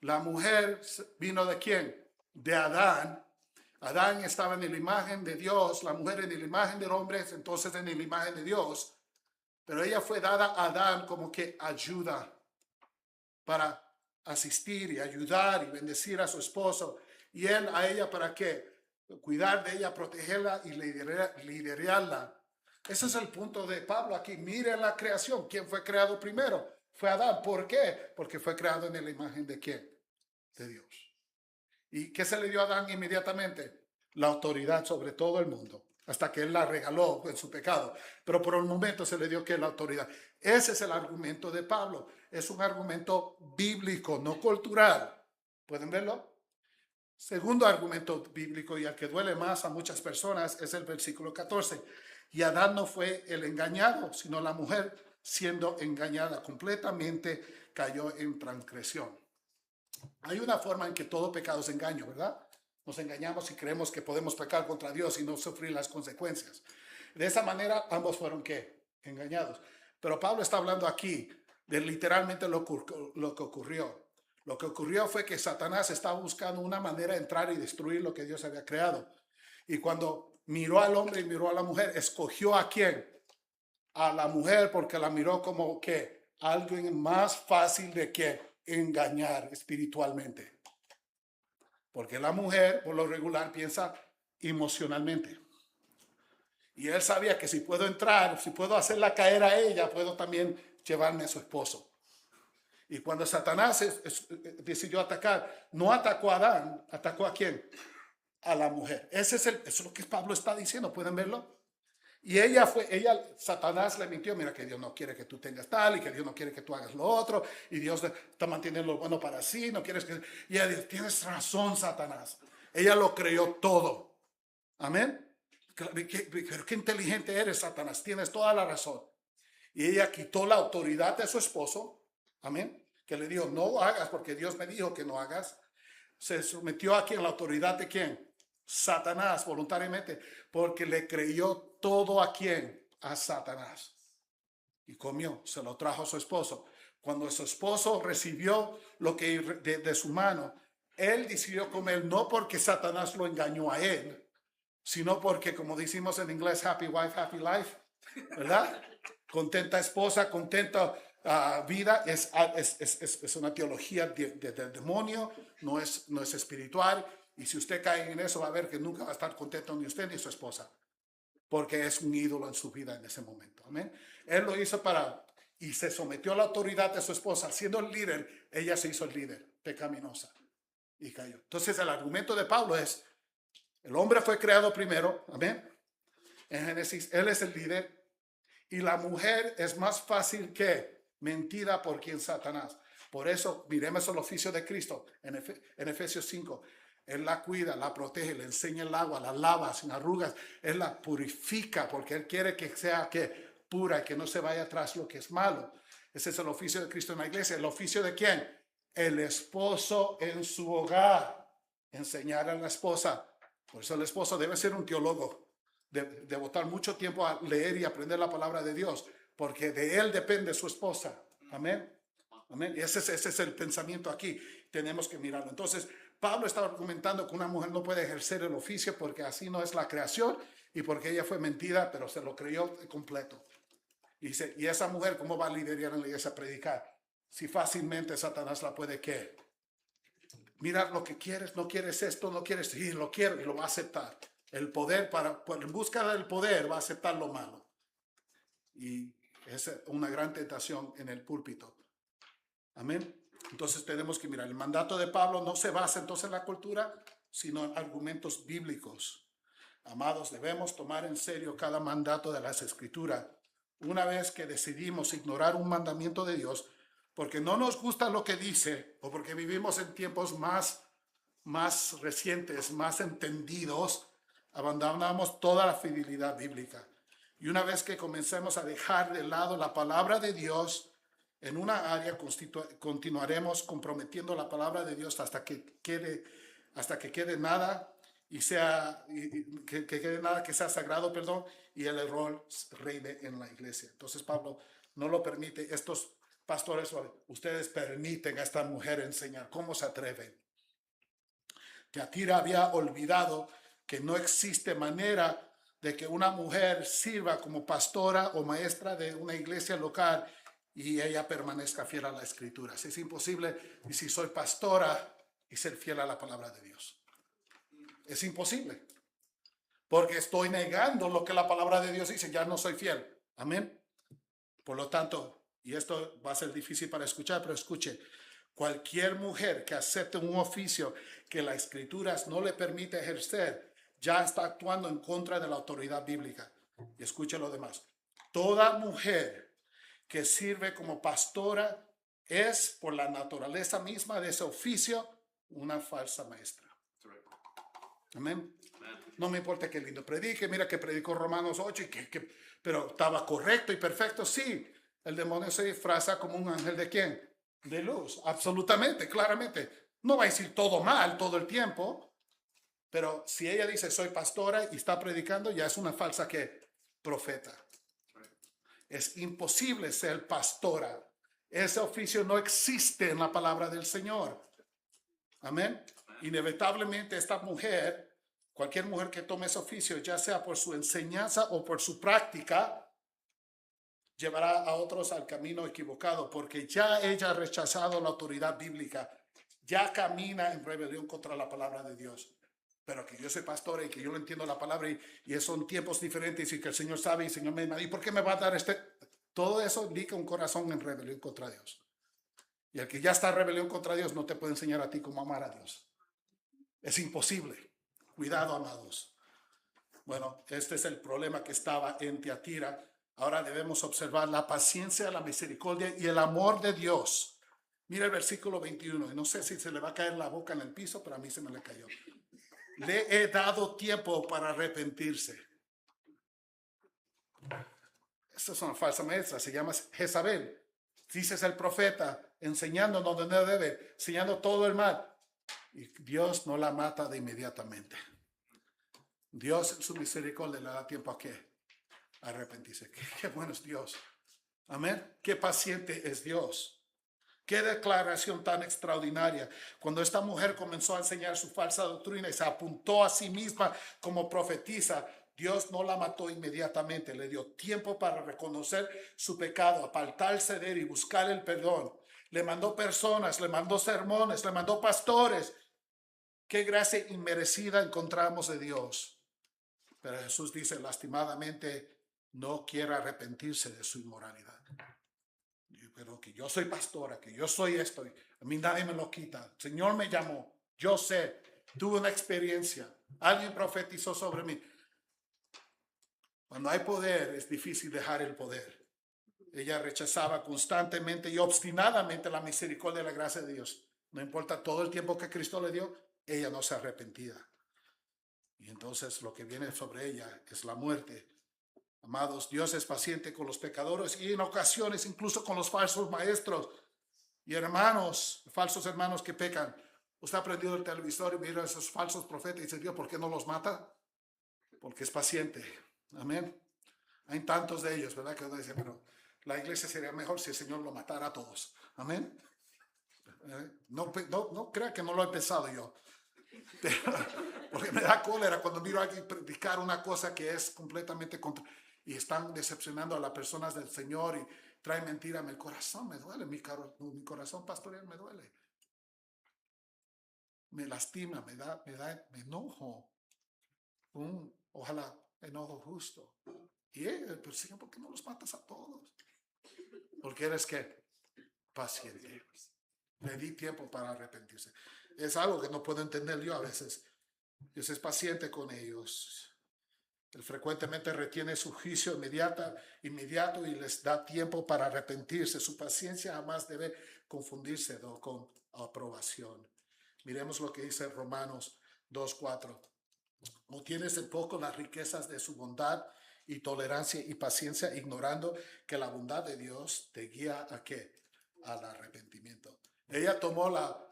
La mujer vino ¿de quién? De Adán. Adán estaba en la imagen de Dios, la mujer en la imagen del hombre, entonces en la imagen de Dios. Pero ella fue dada a Adán como que ayuda para asistir y ayudar y bendecir a su esposo. Y él a ella para qué? Cuidar de ella, protegerla y liderarla. Ese es el punto de Pablo aquí. Mire la creación. ¿Quién fue creado primero? Fue Adán. ¿Por qué? Porque fue creado en la imagen de ¿quién? De Dios. ¿Y qué se le dio a Adán inmediatamente? La autoridad sobre todo el mundo, hasta que él la regaló en su pecado. Pero por un momento se le dio que la autoridad. Ese es el argumento de Pablo. Es un argumento bíblico, no cultural. ¿Pueden verlo? Segundo argumento bíblico, y al que duele más a muchas personas, es el versículo 14. Y Adán no fue el engañado, sino la mujer, siendo engañada completamente, cayó en transgresión. Hay una forma en que todo pecado es engaño, ¿verdad? Nos engañamos y creemos que podemos pecar contra Dios y no sufrir las consecuencias. De esa manera, ambos fueron ¿qué? Engañados. Pero Pablo está hablando aquí de literalmente lo que ocurrió. Lo que ocurrió fue que Satanás estaba buscando una manera de entrar y destruir lo que Dios había creado. Y cuando miró al hombre y miró a la mujer, escogió ¿a quién? A la mujer, porque la miró como que alguien más fácil de que engañar espiritualmente. Porque la mujer, por lo regular, piensa emocionalmente. Y él sabía que si puedo entrar, si puedo hacerla caer a ella, puedo también llevarme a su esposo. Y cuando Satanás decidió atacar, no atacó a Adán, atacó ¿a quién? A la mujer. Eso es lo que Pablo está diciendo, ¿pueden verlo? Y Satanás le mintió, mira que Dios no quiere que tú tengas tal, y que Dios no quiere que tú hagas lo otro, y Dios está manteniendo lo bueno para sí, no quieres que... Y ella dijo, tienes razón, Satanás. Ella lo creyó todo. Amén. Pero qué inteligente eres, Satanás, tienes toda la razón. Y ella quitó la autoridad de su esposo, amén, que le dijo, no hagas porque Dios me dijo que no hagas. Se sometió aquí a la autoridad de quién? Satanás, voluntariamente, porque le creyó todo a quién? A Satanás. Y comió, se lo trajo a su esposo. Cuando su esposo recibió lo que de su mano, él decidió comer no porque Satanás lo engañó a él, sino porque, como decimos en inglés, happy wife, happy life, ¿verdad? Contenta esposa, contenta vida, es una teología del demonio, no es espiritual. Y si usted cae en eso, va a ver que nunca va a estar contento ni usted ni su esposa, porque es un ídolo en su vida en ese momento. Amén. Él lo hizo y se sometió a la autoridad de su esposa. Siendo el líder, ella se hizo el líder, pecaminosa, y cayó. Entonces el argumento de Pablo es, el hombre fue creado primero, amén. En Génesis, él es el líder, y la mujer es más fácil que mentida por quien Satanás. Por eso, miremos el oficio de Cristo en Efesios 5. Él la cuida, la protege, le enseña el agua, la lava sin arrugas. Él la purifica porque Él quiere que sea pura y que no se vaya atrás lo que es malo. Ese es el oficio de Cristo en la iglesia. ¿El oficio de quién? El esposo en su hogar. Enseñar a la esposa. Por eso el esposo debe ser un teólogo. De botar mucho tiempo a leer y aprender la palabra de Dios. Porque de él depende su esposa. Amén. Amén. Y ese es el pensamiento aquí. Tenemos que mirarlo. Entonces, Pablo estaba argumentando que una mujer no puede ejercer el oficio porque así no es la creación y porque ella fue mentida, pero se lo creyó completo. Y dice, ¿y esa mujer cómo va a liderar en la iglesia a predicar? Si fácilmente Satanás la puede, ¿qué? Mirar lo que quieres, no quieres esto, no quieres, sí, lo quiero y lo va a aceptar. El poder, en busca del poder, va a aceptar lo malo. Y es una gran tentación en el púlpito. Amén. Entonces tenemos que mirar, el mandato de Pablo no se basa entonces en la cultura, sino en argumentos bíblicos. Amados, debemos tomar en serio cada mandato de las Escrituras. Una vez que decidimos ignorar un mandamiento de Dios, porque no nos gusta lo que dice, o porque vivimos en tiempos más recientes, más entendidos, abandonamos toda la fidelidad bíblica. Y una vez que comencemos a dejar de lado la palabra de Dios, en una área continuaremos comprometiendo la palabra de Dios hasta que quede nada que quede nada que sea sagrado, y el error reine en la iglesia. Entonces Pablo no lo permite. Estos pastores, ustedes permiten a esta mujer enseñar. ¿Cómo se atreven? Tiatira había olvidado que no existe manera de que una mujer sirva como pastora o maestra de una iglesia local y ella permanezca fiel a la escritura. Es imposible. Y si soy pastora y ser fiel a la palabra de Dios, es imposible, porque estoy negando lo que la palabra de Dios dice. Ya no soy fiel. Amén. Por lo tanto, y esto va a ser difícil para escuchar, pero escuche, cualquier mujer que acepte un oficio que las escrituras no le permite ejercer, ya está actuando en contra de la autoridad bíblica. Y escuche lo demás. Toda mujer que sirve como pastora es, por la naturaleza misma de ese oficio, una falsa maestra. Amén. No me importa qué lindo predique. Mira que predicó Romanos 8 pero estaba correcto y perfecto. Sí, el demonio se disfraza como un ángel de ¿quién? De luz. Absolutamente, claramente. No va a decir todo mal todo el tiempo, pero si ella dice soy pastora y está predicando, ya es una falsa profeta. Es imposible ser pastora. Ese oficio no existe en la palabra del Señor. Amén. Inevitablemente esta mujer, cualquier mujer que tome ese oficio, ya sea por su enseñanza o por su práctica, llevará a otros al camino equivocado, porque ya ella ha rechazado la autoridad bíblica, ya camina en rebelión contra la palabra de Dios. Pero que yo soy pastor y que yo lo entiendo la palabra y son tiempos diferentes y que el Señor sabe y el Señor me dice, ¿y por qué me va a dar Todo eso indica un corazón en rebelión contra Dios. Y el que ya está en rebelión contra Dios no te puede enseñar a ti cómo amar a Dios. Es imposible. Cuidado, amados. Bueno, este es el problema que estaba en Tiatira. Ahora debemos observar la paciencia, la misericordia y el amor de Dios. Mira el versículo 21. Y no sé si se le va a caer la boca en el piso, pero a mí se me le cayó. Le he dado tiempo para arrepentirse. Esta es una falsa maestra, se llama Jezabel. Dices el profeta, enseñando donde no debe, enseñando todo el mal. Y Dios no la mata de inmediatamente. Dios en su misericordia le da tiempo a qué? A arrepentirse. Qué bueno es Dios. Amén. Qué paciente es Dios. Qué declaración tan extraordinaria. Cuando esta mujer comenzó a enseñar su falsa doctrina y se apuntó a sí misma como profetisa, Dios no la mató inmediatamente. Le dio tiempo para reconocer su pecado, apartarse de él y buscar el perdón. Le mandó personas, le mandó sermones, le mandó pastores. Qué gracia inmerecida encontramos de Dios. Pero Jesús dice, lastimadamente, no quiere arrepentirse de su inmoralidad. Pero que yo soy pastora, que yo soy esto, a mí nadie me lo quita. El Señor me llamó, yo sé, tuve una experiencia, alguien profetizó sobre mí. Cuando hay poder es difícil dejar el poder. Ella rechazaba constantemente y obstinadamente la misericordia y la gracia de Dios. No importa todo el tiempo que Cristo le dio, ella no se arrepentía. Y entonces lo que viene sobre ella es la muerte. Amados, Dios es paciente con los pecadores y en ocasiones incluso con los falsos maestros y hermanos, falsos hermanos que pecan. Usted ha prendido el televisor y mira a esos falsos profetas y dice, Dios, ¿por qué no los mata? Porque es paciente. Amén. Hay tantos de ellos, ¿verdad? Que uno dice, pero la iglesia sería mejor si el Señor lo matara a todos. Amén. No crea que no lo he pensado yo. Porque me da cólera cuando miro a alguien predicar una cosa que es completamente contra, y están decepcionando a las personas del Señor y traen mentira. Mi corazón me duele, mi corazón pastoral me duele. Me lastima, me enojo. Ojalá enojo justo. Y pero Señor, ¿por qué no los matas a todos? Porque eres que paciente. Le di tiempo para arrepentirse. Es algo que no puedo entender yo a veces. Dios es paciente con ellos. Él frecuentemente retiene su juicio inmediato y les da tiempo para arrepentirse. Su paciencia jamás debe confundirse con aprobación. Miremos lo que dice Romanos 2:4. No tienes en poco las riquezas de su bondad y tolerancia y paciencia, ignorando que la bondad de Dios te guía ¿a qué? Al arrepentimiento. Ella tomó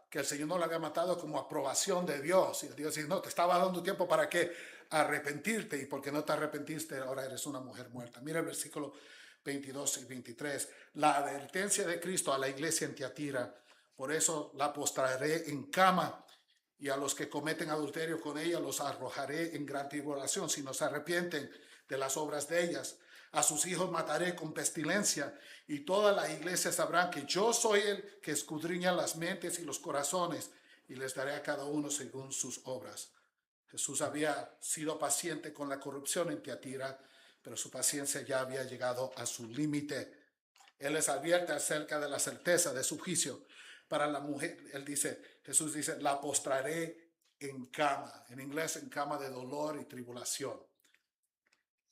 que el Señor no la había matado como aprobación de Dios. Y Dios dice, no, te estaba dando tiempo para que arrepentirte, y porque no te arrepentiste, ahora eres una mujer muerta. Mira el versículo 22 y 23. La advertencia de Cristo a la iglesia en Tiatira. Por eso la postraré en cama, y a los que cometen adulterio con ella los arrojaré en gran tribulación si no se arrepienten de las obras de ellas. A sus hijos mataré con pestilencia, y toda la iglesia sabrán que yo soy el que escudriña las mentes y los corazones, y les daré a cada uno según sus obras. Jesús había sido paciente con la corrupción en Tiatira, pero su paciencia ya había llegado a su límite. Él les advierte acerca de la certeza de su juicio. Para la mujer, Jesús dice, la postraré en cama. En inglés, en cama de dolor y tribulación.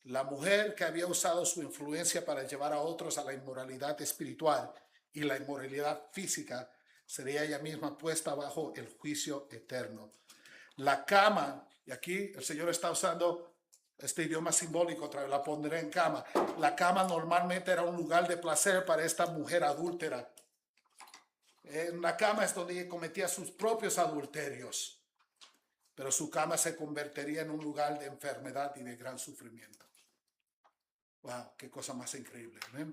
La mujer que había usado su influencia para llevar a otros a la inmoralidad espiritual y la inmoralidad física, sería ella misma puesta bajo el juicio eterno. La cama, y aquí el Señor está usando este idioma simbólico, otra vez la pondré en cama. La cama normalmente era un lugar de placer para esta mujer adúltera. En la cama es donde ella cometía sus propios adulterios, pero su cama se convertiría en un lugar de enfermedad y de gran sufrimiento. Wow, qué cosa más increíble, ¿eh?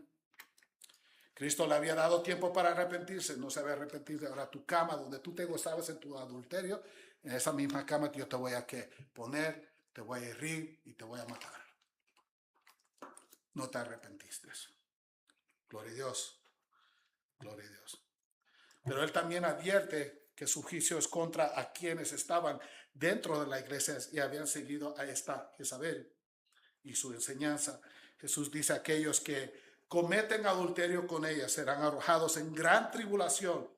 Cristo le había dado tiempo para arrepentirse, no se había arrepentido. Ahora tu cama, donde tú te gozabas en tu adulterio, en esa misma cama yo te voy a poner, te voy a herir y te voy a matar. No te arrepentiste. Gloria a Dios. Gloria a Dios. Pero él también advierte que su juicio es contra a quienes estaban dentro de la iglesia y habían seguido a esta Jezabel y su enseñanza. Jesús dice, aquellos que cometen adulterio con ella serán arrojados en gran tribulación.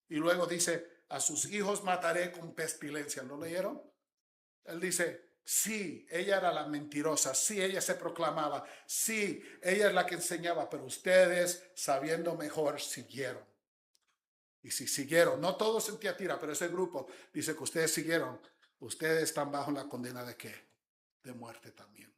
Y luego dice, a sus hijos mataré con pestilencia. ¿Lo leyeron? Él dice, sí, ella era la mentirosa, sí, ella se proclamaba, sí, ella es la que enseñaba, pero ustedes, sabiendo mejor, siguieron. Y si siguieron, no todos en Tiatira, pero ese grupo dice que ustedes siguieron, ustedes están bajo la condena de ¿qué? De muerte también.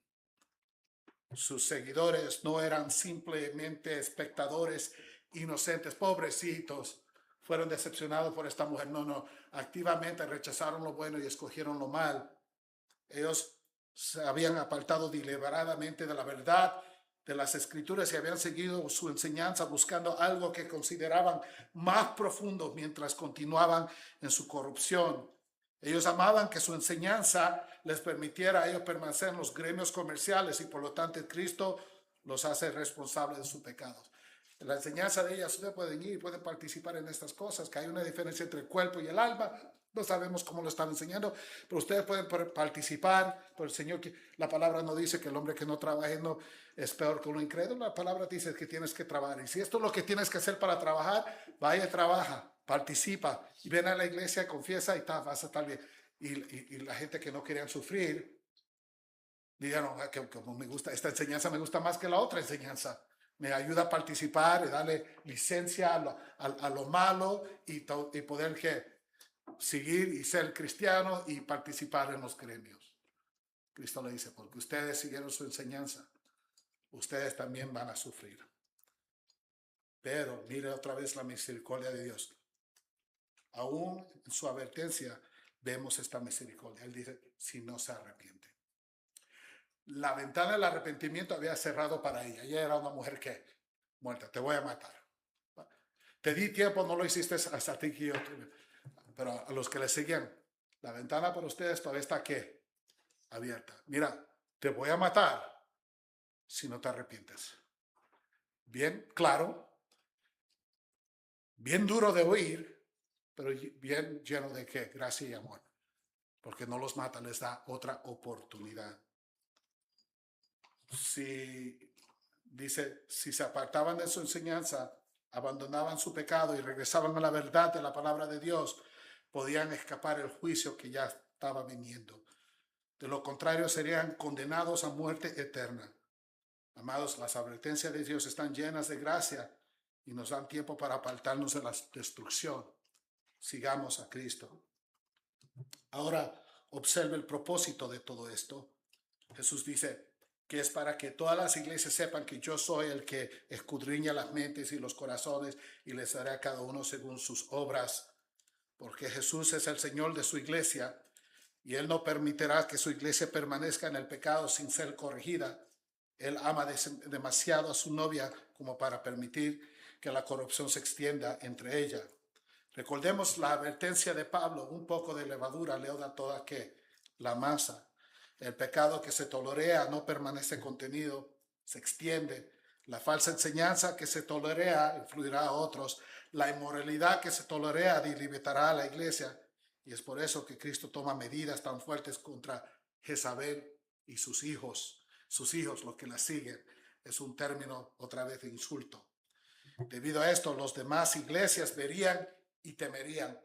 Sus seguidores no eran simplemente espectadores inocentes, pobrecitos, fueron decepcionados por esta mujer. No, no, activamente rechazaron lo bueno y escogieron lo mal. Ellos se habían apartado deliberadamente de la verdad de las escrituras y habían seguido su enseñanza buscando algo que consideraban más profundo mientras continuaban en su corrupción. Ellos amaban que su enseñanza les permitiera a ellos permanecer en los gremios comerciales y por lo tanto Cristo los hace responsables de sus pecados. En la enseñanza de ellas ustedes pueden ir, pueden participar en estas cosas, que hay una diferencia entre el cuerpo y el alma. No sabemos cómo lo están enseñando, pero ustedes pueden participar. Pero el Señor, la palabra no dice que el hombre que no trabaje no es peor que uno incrédulo. La palabra dice que tienes que trabajar. Y si esto es lo que tienes que hacer para trabajar, vaya, trabaja, participa y ven a la iglesia, confiesa y vas a estar bien. Y la gente que no querían sufrir, dijeron que como me gusta, esta enseñanza me gusta más que la otra enseñanza. Me ayuda a participar y darle licencia a lo malo y poder seguir y ser cristiano y participar en los gremios. Cristo le dice, porque ustedes siguieron su enseñanza, ustedes también van a sufrir. Pero mire otra vez la misericordia de Dios. Aún en su advertencia vemos esta misericordia. Él dice, si no se arrepiente. La ventana del arrepentimiento había cerrado para ella. Ella era una mujer que, muerta, te voy a matar. Te di tiempo, no lo hiciste hasta ti que yo tuve. Pero a los que le seguían, la ventana para ustedes todavía está ¿qué? Abierta. Mira, te voy a matar si no te arrepientes. Bien claro, bien duro de oír, pero bien lleno de ¿qué? Gracia y amor. Porque no los mata, les da otra oportunidad. Si se apartaban de su enseñanza, abandonaban su pecado y regresaban a la verdad de la palabra de Dios, podían escapar el juicio que ya estaba viniendo. De lo contrario, serían condenados a muerte eterna. Amados, las advertencias de Dios están llenas de gracia y nos dan tiempo para apartarnos de la destrucción. Sigamos a Cristo. Ahora, observe el propósito de todo esto. Jesús dice que es para que todas las iglesias sepan que yo soy el que escudriña las mentes y los corazones y les daré a cada uno según sus obras. Porque Jesús es el Señor de su iglesia y Él no permitirá que su iglesia permanezca en el pecado sin ser corregida. Él ama demasiado a su novia como para permitir que la corrupción se extienda entre ella. Recordemos la advertencia de Pablo, un poco de levadura leuda toda la masa. El pecado que se tolerea no permanece contenido, se extiende. La falsa enseñanza que se tolera influirá a otros. La inmoralidad que se tolera limitará a la iglesia. Y es por eso que Cristo toma medidas tan fuertes contra Jezabel y sus hijos, los que la siguen. Es un término otra vez de insulto. Debido a esto, los demás iglesias verían y temerían.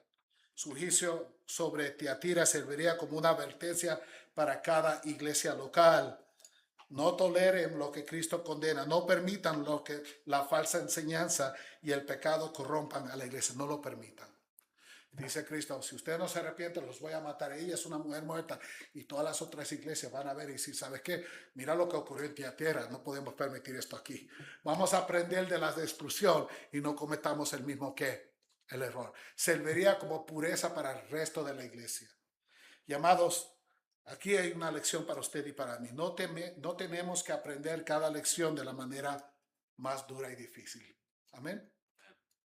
Su juicio sobre Tiatira serviría como una advertencia para cada iglesia local. No toleren lo que Cristo condena. No permitan lo que la falsa enseñanza y el pecado corrompan a la iglesia. No lo permitan. Dice Cristo, si ustedes no se arrepienten, los voy a matar. Ella es una mujer muerta y todas las otras iglesias van a ver y decir, ¿sabes qué? Mira lo que ocurrió en Tiatira, no podemos permitir esto aquí. Vamos a aprender de la destrucción y no cometamos el mismo el error. Serviría como pureza para el resto de la iglesia. Y amados, aquí hay una lección para usted y para mí. No tenemos que aprender cada lección de la manera más dura y difícil. Amén.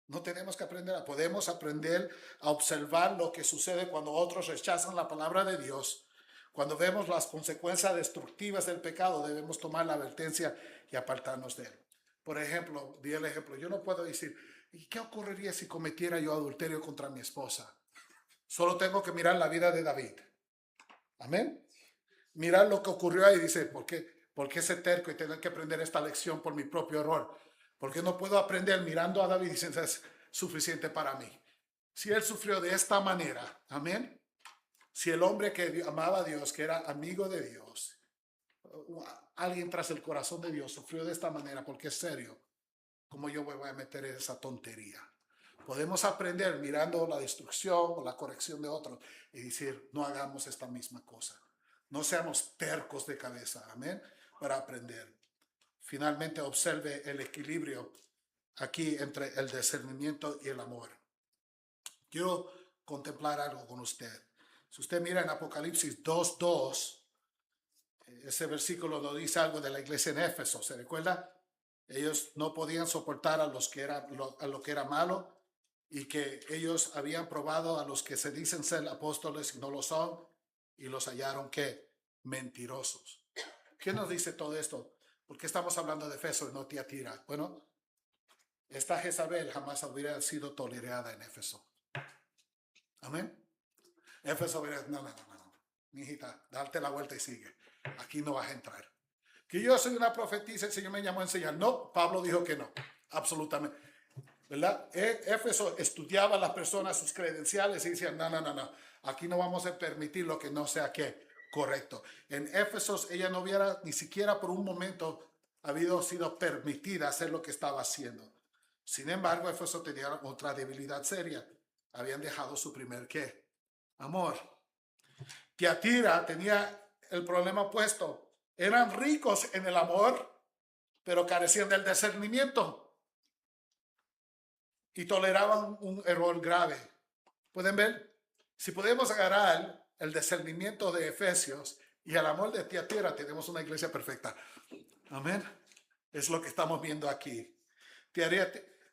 No tenemos que aprender, podemos aprender a observar lo que sucede cuando otros rechazan la palabra de Dios. Cuando vemos las consecuencias destructivas del pecado, debemos tomar la advertencia y apartarnos de él. Por ejemplo, di el ejemplo, yo no puedo decir, ¿y qué ocurriría si cometiera yo adulterio contra mi esposa? Solo tengo que mirar la vida de David. Amén. Mirar lo que ocurrió ahí y dice, ¿por qué ese terco y tener que aprender esta lección por mi propio error? ¿Por qué no puedo aprender mirando a David y diciendo es suficiente para mí? Si él sufrió de esta manera, amén. Si el hombre que amaba a Dios, que era amigo de Dios, alguien tras el corazón de Dios sufrió de esta manera, porque es serio, ¿cómo yo me voy a meter en esa tontería? Podemos aprender mirando la destrucción o la corrección de otros y decir, no hagamos esta misma cosa. No seamos tercos de cabeza, amén, para aprender. finalmente observe el equilibrio aquí entre el discernimiento y el amor. Quiero contemplar algo con usted. Si usted mira en Apocalipsis 2:2, ese versículo nos dice algo de la iglesia en Éfeso. ¿Se recuerda? Ellos no podían soportar a lo que era malo, y que ellos habían probado a los que se dicen ser apóstoles y no lo son, y los hallaron que mentirosos. ¿Qué nos dice todo esto? ¿Por qué estamos hablando de Éfeso y no Tiatira? Bueno, esta Jezabel jamás hubiera sido tolerada en Éfeso. Amén. Éfeso hubiera, no, mi hijita, darte la vuelta y sigue. Aquí no vas a entrar. Que yo soy una profetisa, el Señor me llamó a enseñar. No, Pablo dijo que no, absolutamente. ¿Verdad? Éfeso estudiaba a las personas, sus credenciales, y decían, no, aquí no vamos a permitir lo que no sea ¿qué? Correcto. En Éfeso ella no hubiera ni siquiera por un momento sido permitida hacer lo que estaba haciendo. Sin embargo, Éfeso tenía otra debilidad seria. Habían dejado su primer ¿qué? Amor. Tiatira tenía el problema opuesto. Eran ricos en el amor, pero carecían del discernimiento y toleraban un error grave. ¿Pueden ver? Si podemos agarrar el discernimiento de Efesios y el amor de Tiatira, tenemos una iglesia perfecta. Amén. Es lo que estamos viendo aquí.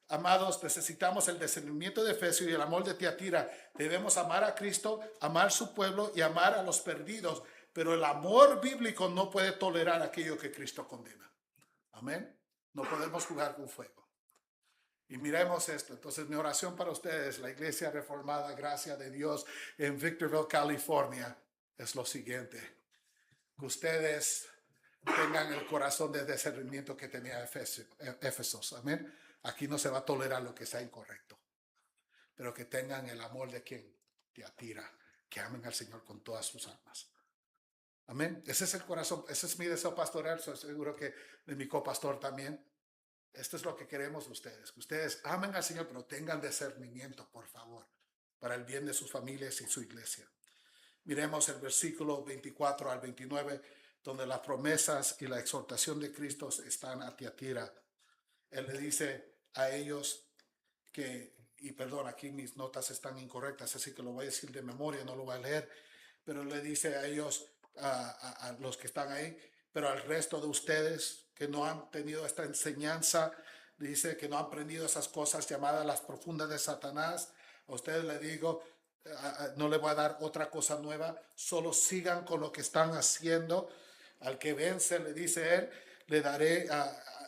Amados, necesitamos el discernimiento de Efesios y el amor de Tiatira. Debemos amar a Cristo, amar su pueblo y amar a los perdidos. Pero el amor bíblico no puede tolerar aquello que Cristo condena. Amén. No podemos jugar con fuego. Y miremos esto. Entonces, mi oración para ustedes, la Iglesia Reformada, Gracia de Dios, en Victorville, California, es lo siguiente: que ustedes tengan el corazón de discernimiento que tenía Éfesos. Amén. Aquí no se va a tolerar lo que sea incorrecto, pero que tengan el amor de quien Tiatira, que amen al Señor con todas sus almas. Amén. Ese es el corazón, ese es mi deseo pastoral. Soy seguro que de mi copastor también. Esto es lo que queremos de ustedes, que ustedes amen al Señor, pero tengan discernimiento, por favor, para el bien de sus familias y su iglesia. Miremos el versículo 24 al 29, donde las promesas y la exhortación de Cristo están a Tiatira. Él le dice a ellos y perdón, aquí mis notas están incorrectas, así que lo voy a decir de memoria, no lo voy a leer, pero le dice a ellos, a los que están ahí, pero al resto de ustedes que no han tenido esta enseñanza, dice que no han aprendido esas cosas llamadas las profundas de Satanás, a ustedes les digo, no les voy a dar otra cosa nueva, solo sigan con lo que están haciendo. Al que vence, le dice él, le daré,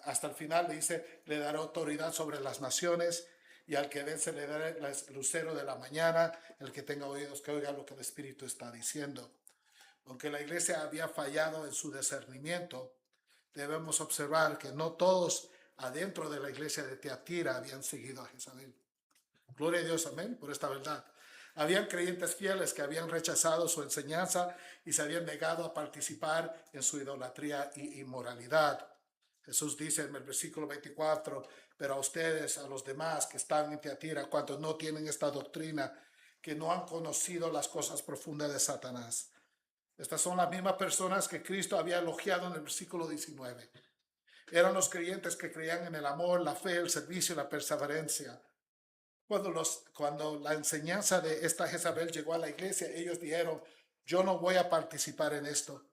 hasta el final le dice, le daré autoridad sobre las naciones, y al que vence le daré el lucero de la mañana. El que tenga oídos, que oiga lo que el Espíritu está diciendo. Aunque la iglesia había fallado en su discernimiento, debemos observar que no todos adentro de la iglesia de Tiatira habían seguido a Jezabel. Gloria a Dios, amén, por esta verdad. Habían creyentes fieles que habían rechazado su enseñanza y se habían negado a participar en su idolatría y inmoralidad. Jesús dice en el versículo 24, pero a ustedes, a los demás que están en Tiatira, cuantos no tienen esta doctrina, que no han conocido las cosas profundas de Satanás. Estas son las mismas personas que Cristo había elogiado en el versículo 19. Eran los creyentes que creían en el amor, la fe, el servicio y la perseverancia. Cuando la enseñanza de esta Jezabel llegó a la iglesia, ellos dijeron, yo no voy a participar en esto.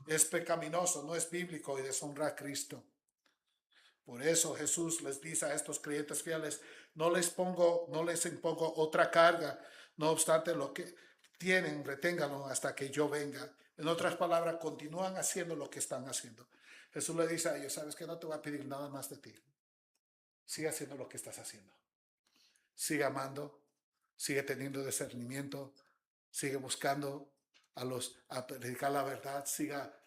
Es pecaminoso, no es bíblico y deshonra a Cristo. Por eso Jesús les dice a estos creyentes fieles, no les impongo otra carga, no obstante lo que tienen, reténganlo hasta que yo venga. En otras palabras, continúan haciendo lo que están haciendo. Jesús le dice a ellos, sabes que no te voy a pedir nada más de ti. Sigue haciendo lo que estás haciendo. Sigue amando, sigue teniendo discernimiento, sigue buscando a predicar la verdad, siga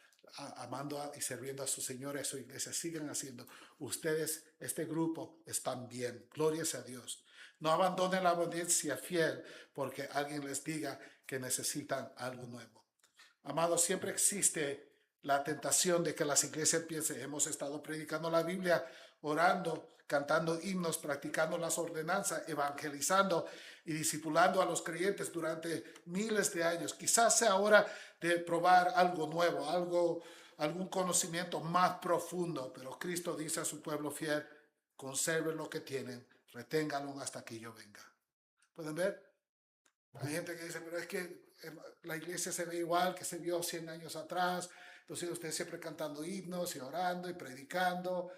amando y sirviendo a su Señor y a su iglesia. Sigan haciendo. Ustedes, este grupo, están bien. Gloria a Dios. No abandonen la obediencia fiel porque alguien les diga que necesitan algo nuevo. Amados, siempre existe la tentación de que las iglesias piensen, hemos estado predicando la Biblia, orando, cantando himnos, practicando las ordenanzas, evangelizando y discipulando a los creyentes durante miles de años. Quizás sea hora de probar algo nuevo, algo algún conocimiento más profundo, pero Cristo dice a su pueblo fiel, conserven lo que tienen, reténganlo hasta que yo venga. ¿Pueden ver? Hay gente que dice, pero es que la iglesia se ve igual que se vio 100 años atrás, entonces ustedes siempre cantando himnos y orando y predicando,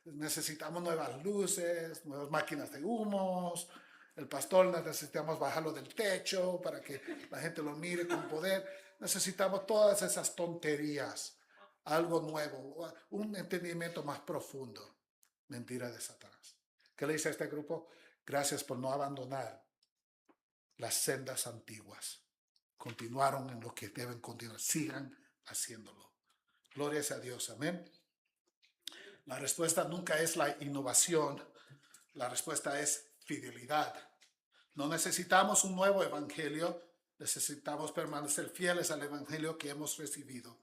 necesitamos nuevas luces, nuevas máquinas de humos, el pastor necesitamos bajarlo del techo para que la gente lo mire con poder, necesitamos todas esas tonterías, algo nuevo, un entendimiento más profundo. Mentira de Satanás. ¿Qué le dice a este grupo? Gracias por no abandonar las sendas antiguas. Continuaron en lo que deben continuar. Sigan haciéndolo. Gloria sea a Dios. Amén. La respuesta nunca es la innovación. La respuesta es fidelidad. No necesitamos un nuevo evangelio. Necesitamos permanecer fieles al evangelio que hemos recibido.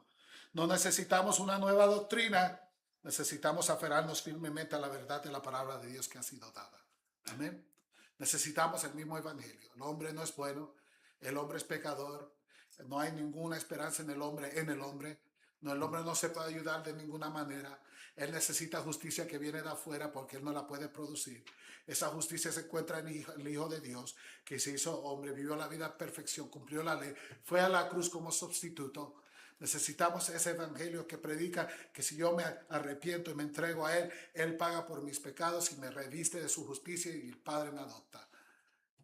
No necesitamos una nueva doctrina. Necesitamos aferrarnos firmemente a la verdad de la palabra de Dios que ha sido dada. Amén. Necesitamos el mismo evangelio. El hombre no es bueno, el hombre es pecador, no hay ninguna esperanza en el hombre, No, el hombre no se puede ayudar de ninguna manera. Él necesita justicia que viene de afuera porque él no la puede producir. Esa justicia se encuentra en el Hijo de Dios, que se hizo hombre, vivió la vida a perfección, cumplió la ley, fue a la cruz como sustituto. Necesitamos ese evangelio que predica que si yo me arrepiento y me entrego a Él, Él paga por mis pecados y me reviste de su justicia y el Padre me adopta.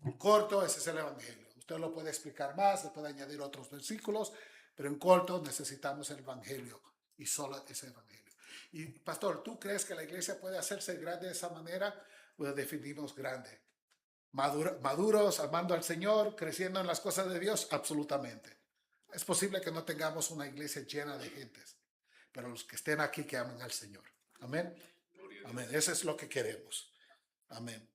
En corto, ese es el evangelio. Usted lo puede explicar más, le puede añadir otros versículos, pero en corto necesitamos el evangelio y solo ese evangelio. Y pastor, ¿tú crees que la iglesia puede hacerse grande de esa manera? Pues definimos grande. Maduros, amando al Señor, creciendo en las cosas de Dios, absolutamente. Es posible que no tengamos una iglesia llena de gentes, pero los que estén aquí que amen al Señor. Amén. Amén. Eso es lo que queremos. Amén.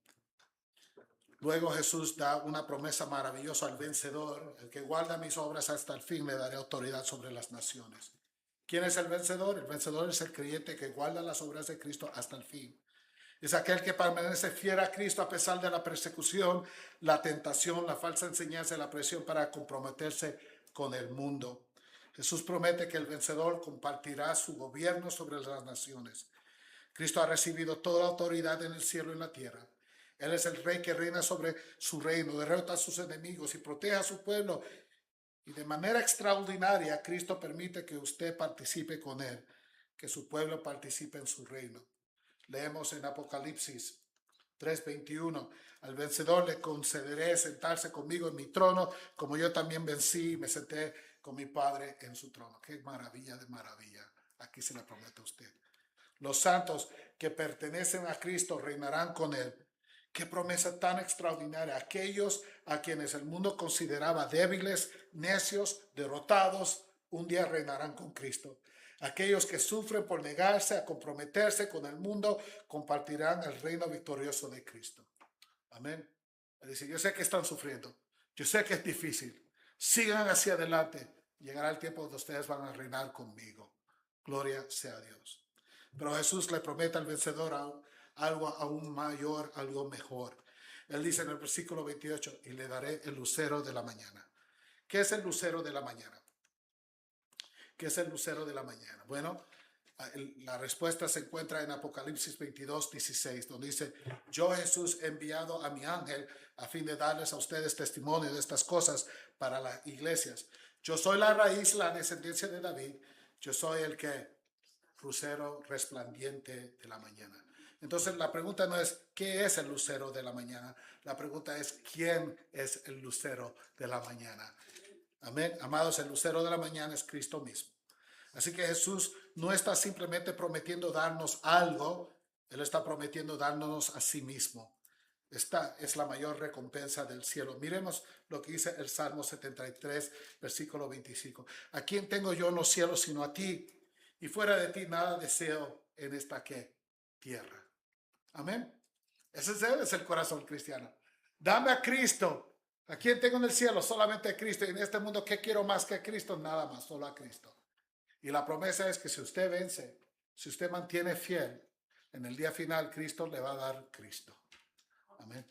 Luego Jesús da una promesa maravillosa al vencedor. El que guarda mis obras hasta el fin le daré autoridad sobre las naciones. ¿Quién es el vencedor? El vencedor es el creyente que guarda las obras de Cristo hasta el fin. Es aquel que permanece fiel a Cristo a pesar de la persecución, la tentación, la falsa enseñanza y la presión para comprometerse con el mundo. Jesús promete que el vencedor compartirá su gobierno sobre las naciones. Cristo ha recibido toda la autoridad en el cielo y en la tierra. Él es el rey que reina sobre su reino, derrota a sus enemigos y protege a su pueblo. Y de manera extraordinaria, Cristo permite que usted participe con él, que su pueblo participe en su reino. Leemos en Apocalipsis 3:21, al vencedor le concederé sentarse conmigo en mi trono, como yo también vencí y me senté con mi Padre en su trono. Qué maravilla de maravilla. Aquí se le promete a usted. Los santos que pertenecen a Cristo reinarán con él. Qué promesa tan extraordinaria. Aquellos a quienes el mundo consideraba débiles, necios, derrotados, un día reinarán con Cristo. Aquellos que sufren por negarse a comprometerse con el mundo compartirán el reino victorioso de Cristo. Amén. Es decir, yo sé que están sufriendo. Yo sé que es difícil. Sigan hacia adelante. Llegará el tiempo donde ustedes van a reinar conmigo. Gloria sea a Dios. Pero Jesús le promete al vencedor algo aún mayor, algo mejor. Él dice en el versículo 28, y le daré el lucero de la mañana. ¿Qué es el lucero de la mañana? ¿Qué es el lucero de la mañana? Bueno, la respuesta se encuentra en Apocalipsis 22:16, donde dice, yo Jesús he enviado a mi ángel a fin de darles a ustedes testimonio de estas cosas para las iglesias. Yo soy la raíz, la descendencia de David. Yo soy el que lucero resplandiente de la mañana. Entonces la pregunta no es ¿qué es el lucero de la mañana? La pregunta es ¿quién es el lucero de la mañana? Amén. Amados, el lucero de la mañana es Cristo mismo. Así que Jesús no está simplemente prometiendo darnos algo, Él está prometiendo darnos a sí mismo. Esta es la mayor recompensa del cielo. Miremos lo que dice el Salmo 73, versículo 25. ¿A quién tengo yo en los cielos sino a ti? Y fuera de ti nada deseo en esta ¿qué? Tierra. Amén. Ese es el corazón cristiano. Dame a Cristo. ¿A quién tengo en el cielo? Solamente a Cristo. Y en este mundo, ¿qué quiero más que a Cristo? Nada más, solo a Cristo. Y la promesa es que si usted vence, si usted mantiene fiel, en el día final Cristo le va a dar Cristo. Amén.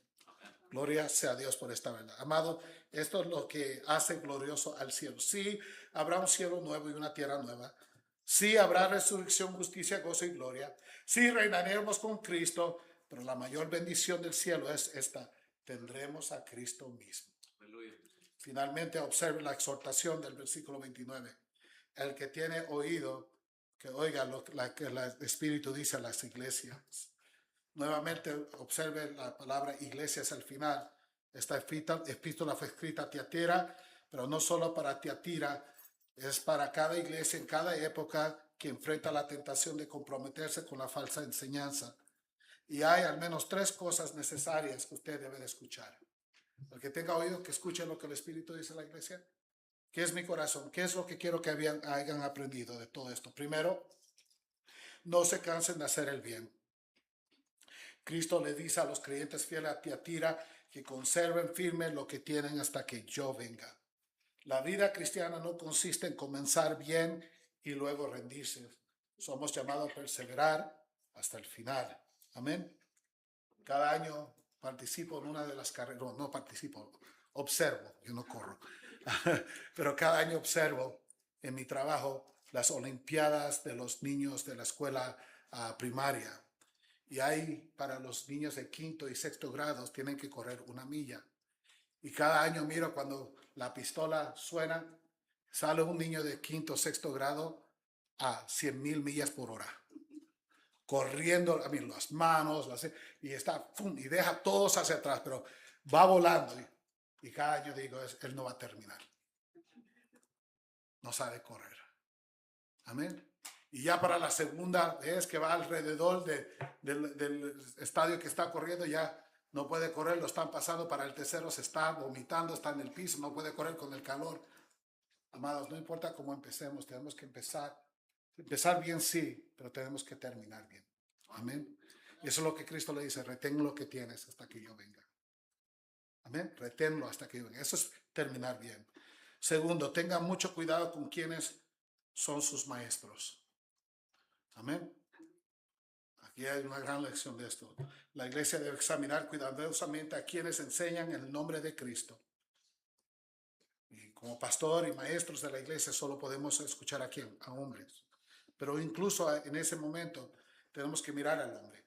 Gloria sea a Dios por esta verdad. Amado, esto es lo que hace glorioso al cielo. Sí, habrá un cielo nuevo y una tierra nueva. Sí habrá resurrección, justicia, gozo y gloria. Sí reinaremos con Cristo, pero la mayor bendición del cielo es esta: tendremos a Cristo mismo. Aleluya. Finalmente, observe la exhortación del versículo 29. El que tiene oído, que oiga lo que el Espíritu dice a las iglesias. Nuevamente, observe la palabra iglesias al final. Esta epístola fue escrita a Tiatira, pero no solo para Tiatira, es para cada iglesia en cada época que enfrenta la tentación de comprometerse con la falsa enseñanza. Y hay al menos 3 cosas necesarias que usted debe de escuchar. El que tenga oído, que escuche lo que el Espíritu dice a la iglesia. ¿Qué es mi corazón? ¿Qué es lo que quiero que hayan aprendido de todo esto? Primero, no se cansen de hacer el bien. Cristo le dice a los creyentes fieles a Tiatira que conserven firme lo que tienen hasta que yo venga. La vida cristiana no consiste en comenzar bien y luego rendirse. Somos llamados a perseverar hasta el final. Amén. Cada año participo en una de las carreras, no participo, observo, yo no corro, pero cada año observo en mi trabajo las olimpiadas de los niños de la escuela primaria. Y ahí para los niños de 5º y 6º grados tienen que correr 1 milla. Y cada año miro cuando la pistola suena, sale un niño de 5º o 6º grado a 100,000 millas por hora. Corriendo, las manos, y está, y deja todos hacia atrás, pero va volando. Y cada año digo, él no va a terminar. No sabe correr. Amén. Y ya para la segunda vez que va alrededor del estadio que está corriendo, ya no puede correr, lo están pasando. Para el tercero se está vomitando, está en el piso, no puede correr con el calor. Amados, no importa cómo empecemos, tenemos que empezar. Empezar bien sí, pero tenemos que terminar bien. Amén. Y eso es lo que Cristo le dice: retén lo que tienes hasta que yo venga. Amén. Reténlo hasta que yo venga. Eso es terminar bien. Segundo, tenga mucho cuidado con quienes son sus maestros. Amén. Aquí hay una gran lección de esto. La iglesia debe examinar cuidadosamente a quienes enseñan el nombre de Cristo. Y como pastor y maestros de la iglesia solo podemos escuchar a quién, a hombres. Pero incluso en ese momento tenemos que mirar al hombre.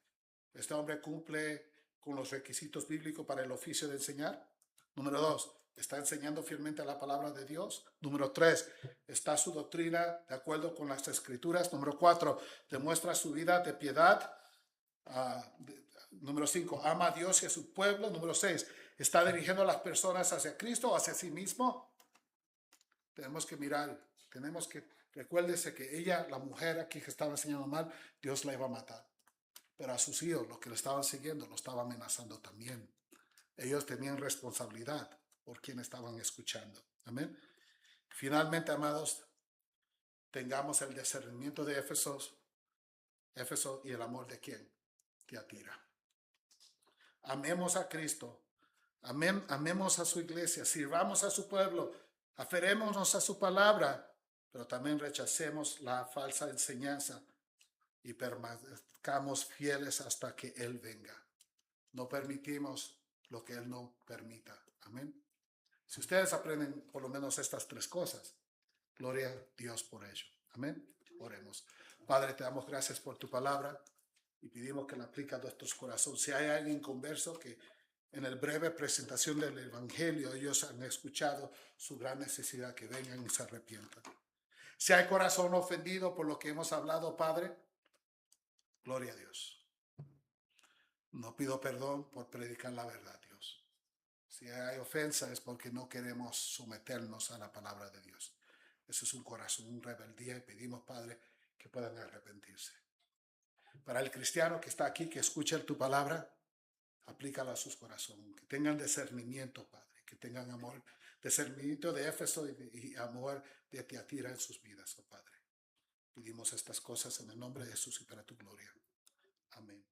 ¿Este hombre cumple con los requisitos bíblicos para el oficio de enseñar? Número 2, ¿está enseñando fielmente la palabra de Dios? Número 3, ¿está su doctrina de acuerdo con las escrituras? Número 4, ¿demuestra su vida de piedad? Número 5, ¿ama a Dios y a su pueblo? Número 6, ¿está dirigiendo a las personas hacia Cristo o hacia sí mismo? Tenemos que mirar, recuérdese que ella, la mujer aquí que estaba enseñando mal, Dios la iba a matar. Pero a sus hijos, los que lo estaban siguiendo, lo estaba amenazando también. Ellos tenían responsabilidad por quien estaban escuchando. Amén. Finalmente, amados, tengamos el discernimiento de Éfeso y el amor de quién, Tiatira. Amemos a Cristo, amemos a su iglesia, sirvamos a su pueblo, aferrémonos a su palabra, pero también rechacemos la falsa enseñanza y permanezcamos fieles hasta que Él venga. No permitimos lo que Él no permita. Amén. Si ustedes aprenden por lo menos estas 3 cosas, gloria a Dios por ello. Amén. Oremos. Padre, te damos gracias por tu palabra y pedimos que la apliques a nuestros corazones. Si hay alguien converso que en el breve presentación del Evangelio ellos han escuchado su gran necesidad, que vengan y se arrepientan. Si hay corazón ofendido por lo que hemos hablado, Padre, gloria a Dios. No pido perdón por predicar la verdad, Dios. Si hay ofensa es porque no queremos someternos a la palabra de Dios. Eso es un corazón, una rebeldía, y pedimos, Padre, que puedan arrepentirse. Para el cristiano que está aquí, que escucha tu palabra, aplícala a sus corazones. Que tengan discernimiento, Padre. Que tengan amor, discernimiento de Éfeso y amor de Tiatira en sus vidas, oh Padre. Pedimos estas cosas en el nombre de Jesús y para tu gloria. Amén.